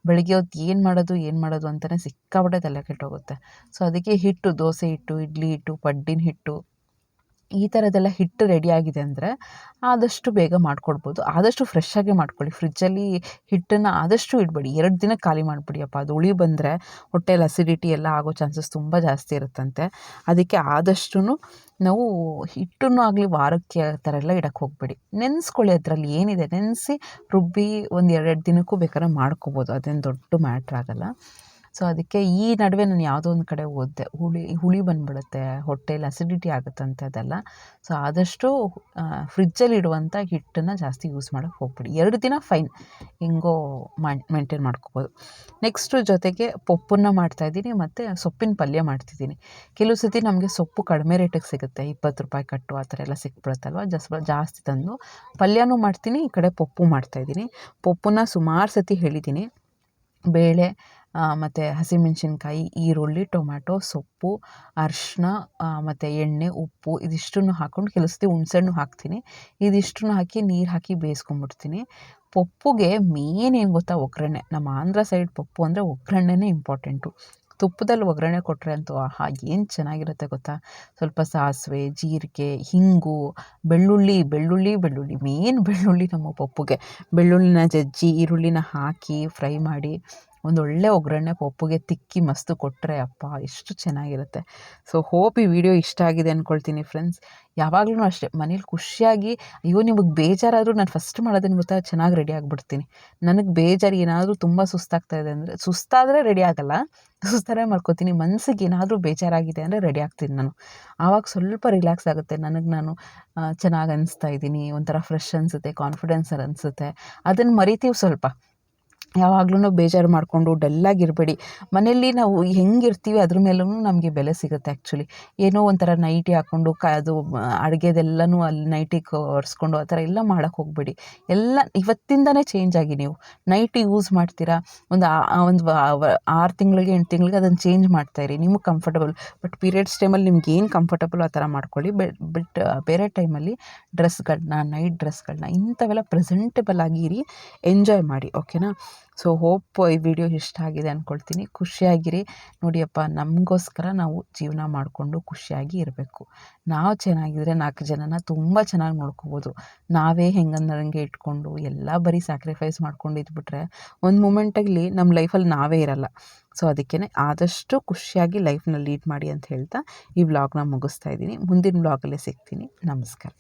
ಬೆಳಗ್ಗೆ ಹೊತ್ತು ಏನು ಮಾಡೋದು ಅಂತಲೇ ಸಿಕ್ಕಾಪಟ್ಟೆ ತಲೆ ಕೆಟ್ಟೋಗುತ್ತೆ. ಸೊ ಅದಕ್ಕೆ ಹಿಟ್ಟು, ದೋಸೆ ಹಿಟ್ಟು, ಇಡ್ಲಿ ಹಿಟ್ಟು, ಪಡ್ಡಿನ ಹಿಟ್ಟು, ಈ ಥರದ್ದೆಲ್ಲ ಹಿಟ್ಟು ರೆಡಿ ಆಗಿದೆ ಅಂದರೆ ಆದಷ್ಟು ಬೇಗ ಮಾಡಿಕೊಡ್ಬೋದು. ಆದಷ್ಟು ಫ್ರೆಶ್ಶಾಗೆ ಮಾಡ್ಕೊಳ್ಳಿ. ಫ್ರಿಜ್ಜಲ್ಲಿ ಹಿಟ್ಟನ್ನು ಆದಷ್ಟು ಇಡಬೇಡಿ, 2 ದಿನಕ್ಕೆ ಖಾಲಿ ಮಾಡಿಬಿಡಿಯಪ್ಪ. ಅದು ಉಳಿ ಬಂದರೆ ಹೊಟ್ಟೆಯಲ್ಲಿ ಅಸಿಡಿಟಿ ಎಲ್ಲ ಆಗೋ ಚಾನ್ಸಸ್ ತುಂಬ ಜಾಸ್ತಿ ಇರುತ್ತಂತೆ. ಅದಕ್ಕೆ ಆದಷ್ಟು ನಾವು ಹಿಟ್ಟನ್ನು ಆಗಲಿ ವಾರಕ್ಕೆ ಆ ಥರ ಎಲ್ಲ ಇಡಕ್ಕೆ ಹೋಗಬೇಡಿ. ನೆನೆಸ್ಕೊಳ್ಳಿ, ಅದರಲ್ಲಿ ಏನಿದೆ ನೆನೆಸಿ ರುಬ್ಬಿ ಒಂದು 2 ದಿನಕ್ಕೂ ಬೇಕಾದ್ರೆ ಮಾಡ್ಕೋಬೋದು, ಅದೇನು ದೊಡ್ಡ ಮ್ಯಾಟ್ರ್ ಆಗೋಲ್ಲ. ಸೊ ಅದಕ್ಕೆ ಈ ನಡುವೆ ನಾನು ಯಾವುದೋ ಒಂದು ಕಡೆ ಓದಿದೆ, ಹುಳಿ ಬಂದುಬಿಡುತ್ತೆ, ಹೊಟ್ಟೆಯಲ್ಲಿ ಅಸಿಡಿಟಿ ಆಗುತ್ತಂತೆ ಅದೆಲ್ಲ. ಸೊ ಆದಷ್ಟು ಫ್ರಿಜ್ಜಲ್ಲಿ ಇಡುವಂಥ ಹಿಟ್ಟನ್ನು ಜಾಸ್ತಿ ಯೂಸ್ ಮಾಡೋಕ್ಕೆ ಹೋಗ್ಬೇಡಿ. 2 ದಿನ ಫೈನ್, ಹೆಂಗೋ ಮೇಂಟೈನ್ ಮಾಡ್ಕೋಬೋದು. ನೆಕ್ಸ್ಟು ಜೊತೆಗೆ ಪಪ್ಪನ್ನು ಮಾಡ್ತಾಯಿದ್ದೀನಿ ಮತ್ತು ಸೊಪ್ಪಿನ ಪಲ್ಯ ಮಾಡ್ತಿದ್ದೀನಿ. ಕೆಲವು ಸತಿ ನಮಗೆ ಸೊಪ್ಪು ಕಡಿಮೆ ರೇಟಿಗೆ ಸಿಗುತ್ತೆ, 20 ರೂಪಾಯಿ ಕಟ್ಟು ಆ ಥರ ಎಲ್ಲ ಸಿಕ್ಬಿಡುತ್ತಲ್ವ, ಜಾಸ್ತಿ ತಂದು ಪಲ್ಯನೂ ಮಾಡ್ತೀನಿ, ಈ ಕಡೆ ಪಪ್ಪು ಮಾಡ್ತಾಯಿದ್ದೀನಿ. ಪಪ್ಪನ್ನ ಸುಮಾರು ಸತಿ ಹೇಳಿದ್ದೀನಿ. ಬೇಳೆ ಮತ್ತು ಹಸಿಮೆಣಸಿನ್ಕಾಯಿ, ಈರುಳ್ಳಿ, ಟೊಮ್ಯಾಟೊ, ಸೊಪ್ಪು, ಅರಿಶಿನ ಮತ್ತು ಎಣ್ಣೆ, ಉಪ್ಪು ಇದಿಷ್ಟನ್ನು ಹಾಕ್ಕೊಂಡು, ಕೆಲವು ಸತಿ ಹುಣಸೆಹಣ್ಣು ಹಾಕ್ತೀನಿ. ಇದಿಷ್ಟನ್ನು ಹಾಕಿ ನೀರು ಹಾಕಿ ಬೇಯಿಸ್ಕೊಂಬಿಡ್ತೀನಿ. ಪಪ್ಪುಗೆ ಮೇನ್ ಏನು ಗೊತ್ತಾ, ಒಗ್ಗರಣೆ. ನಮ್ಮ ಆಂಧ್ರ ಸೈಡ್ ಪಪ್ಪು ಅಂದರೆ ಒಗ್ಗರಣೆನೇ ಇಂಪಾರ್ಟೆಂಟು. ತುಪ್ಪದಲ್ಲಿ ಒಗ್ಗರಣೆ ಕೊಟ್ಟರೆ ಅಂತೂ ಆಹಾ ಏನು ಚೆನ್ನಾಗಿರುತ್ತೆ ಗೊತ್ತಾ. ಸ್ವಲ್ಪ ಸಾಸಿವೆ, ಜೀರಿಗೆ, ಹಿಂಗು, ಬೆಳ್ಳುಳ್ಳಿ ಮೇನ್ ಬೆಳ್ಳುಳ್ಳಿ ನಮ್ಮ ಪಪ್ಪುಗೆ. ಬೆಳ್ಳುಳ್ಳಿನ ಜಜ್ಜಿ ಈರುಳ್ಳಿನ ಹಾಕಿ ಫ್ರೈ ಮಾಡಿ ಒಂದೊಳ್ಳೆ ಒಗ್ಗರಣೆ ಪಪ್ಪುಗೆ ತಿಕ್ಕಿ ಮಸ್ತು ಕೊಟ್ಟರೆ ಅಪ್ಪ ಎಷ್ಟು ಚೆನ್ನಾಗಿರುತ್ತೆ. ಸೊ ಹೋಪ್ ಈ ವಿಡಿಯೋ ಇಷ್ಟ ಆಗಿದೆ ಅಂದ್ಕೊಳ್ತೀನಿ ಫ್ರೆಂಡ್ಸ್. ಯಾವಾಗಲೂ ಅಷ್ಟೇ ಮನೇಲಿ ಖುಷಿಯಾಗಿ, ಅಯ್ಯೋ ನಿಮಗೆ ಬೇಜಾರಾದರೂ ನಾನು ಫಸ್ಟ್ ಮಾಡೋದೇನು ಗೊತ್ತಾ, ಚೆನ್ನಾಗಿ ರೆಡಿ ಆಗಿಬಿಡ್ತೀನಿ. ನನಗೆ ಬೇಜಾರು ಏನಾದರೂ ತುಂಬ ಸುಸ್ತಾಗ್ತಾ ಇದೆ ಅಂದರೆ, ಸುಸ್ತಾದರೆ ರೆಡಿ ಆಗಲ್ಲ, ಸುಸ್ತಾದ್ರೆ ಮಾಡ್ಕೋತೀನಿ. ಮನಸ್ಸಿಗೆ ಏನಾದರೂ ಬೇಜಾರಾಗಿದೆ ಅಂದರೆ ರೆಡಿ ಆಗ್ತೀನಿ ನಾನು. ಆವಾಗ ಸ್ವಲ್ಪ ರಿಲ್ಯಾಕ್ಸ್ ಆಗುತ್ತೆ ನನಗೆ. ನಾನು ಚೆನ್ನಾಗಿ ಅನಿಸ್ತಾ ಇದ್ದೀನಿ, ಒಂಥರ ಫ್ರೆಶ್ ಅನಿಸುತ್ತೆ, ಕಾನ್ಫಿಡೆನ್ಸ್ ಅನಿಸುತ್ತೆ. ಅದನ್ನು ಮರಿತೀವಿ ಸ್ವಲ್ಪ. ಯಾವಾಗ್ಲೂ ಬೇಜಾರು ಮಾಡಿಕೊಂಡು ಡಲ್ಲಾಗಿರಬೇಡಿ. ಮನೆಯಲ್ಲಿ ನಾವು ಹೆಂಗಿರ್ತೀವಿ ಅದ್ರ ಮೇಲೂ ನಮಗೆ ಬೆಲೆ ಸಿಗುತ್ತೆ ಆ್ಯಕ್ಚುಲಿ. ಏನೋ ಒಂಥರ ನೈಟಿ ಹಾಕ್ಕೊಂಡು ಅದು ಅಡುಗೆದೆಲ್ಲನೂ ಅಲ್ಲಿ ನೈಟಿಗೆ ಒರೆಸ್ಕೊಂಡು ಆ ಥರ ಎಲ್ಲ ಮಾಡೋಕ್ಕೆ ಹೋಗಬೇಡಿ. ಎಲ್ಲ ಇವತ್ತಿಂದನೇ ಚೇಂಜ್ ಆಗಿ ನೀವು ನೈಟಿ ಯೂಸ್ ಮಾಡ್ತೀರಾ, ಒಂದು 6 ತಿಂಗಳಿಗೆ 8 ತಿಂಗಳಿಗೆ ಅದನ್ನು ಚೇಂಜ್ ಮಾಡ್ತಾಯಿರಿ, ನಿಮಗೆ ಕಂಫರ್ಟಬಲ್. ಬಟ್ ಪೀರಿಯಡ್ಸ್ ಟೈಮಲ್ಲಿ ನಿಮ್ಗೆ ಏನು ಕಂಫರ್ಟಬಲ್ ಆ ಥರ ಮಾಡ್ಕೊಳ್ಳಿ. ಬಟ್ ಬೇರೆ ಟೈಮಲ್ಲಿ ನೈಟ್ ಡ್ರೆಸ್ಗಳನ್ನ ಇಂಥವೆಲ್ಲ ಪ್ರೆಸೆಂಟೇಬಲ್ ಆಗಿರಿ, ಎಂಜಾಯ್ ಮಾಡಿ. ಓಕೆನಾ. ಸೊ ಹೋಪ್ ಈ ವಿಡಿಯೋ ಇಷ್ಟ ಆಗಿದೆ ಅಂದ್ಕೊಳ್ತೀನಿ. ಖುಷಿಯಾಗಿರಿ. ನೋಡಿಯಪ್ಪ, ನಮಗೋಸ್ಕರ ನಾವು ಜೀವನ ಮಾಡಿಕೊಂಡು ಖುಷಿಯಾಗಿ ಇರಬೇಕು. ನಾವು ಚೆನ್ನಾಗಿದ್ರೆ 4 ಜನನ ತುಂಬ ಚೆನ್ನಾಗಿ ನೋಡ್ಕೋಬೋದು. ನಾವೇ ಹೆಂಗಂದಂಗೆ ಇಟ್ಕೊಂಡು ಎಲ್ಲ ಬರೀ ಸ್ಯಾಕ್ರಿಫೈಸ್ ಮಾಡ್ಕೊಂಡು ಇದ್ಬಿಟ್ರೆ ಒಂದು ಮೂಮೆಂಟಲ್ಲಿ ನಮ್ಮ ಲೈಫಲ್ಲಿ ನಾವೇ ಇರಲ್ಲ. ಸೊ ಅದಕ್ಕೇ ಆದಷ್ಟು ಖುಷಿಯಾಗಿ ಲೈಫ್ನ ಲೀಡ್ ಮಾಡಿ ಅಂತ ಹೇಳ್ತಾ ಈ ವ್ಲಾಗ್ನ ಮುಗಿಸ್ತಾ ಇದ್ದೀನಿ. ಮುಂದಿನ ವ್ಲಾಗಲ್ಲೇ ಸಿಗ್ತೀನಿ. ನಮಸ್ಕಾರ.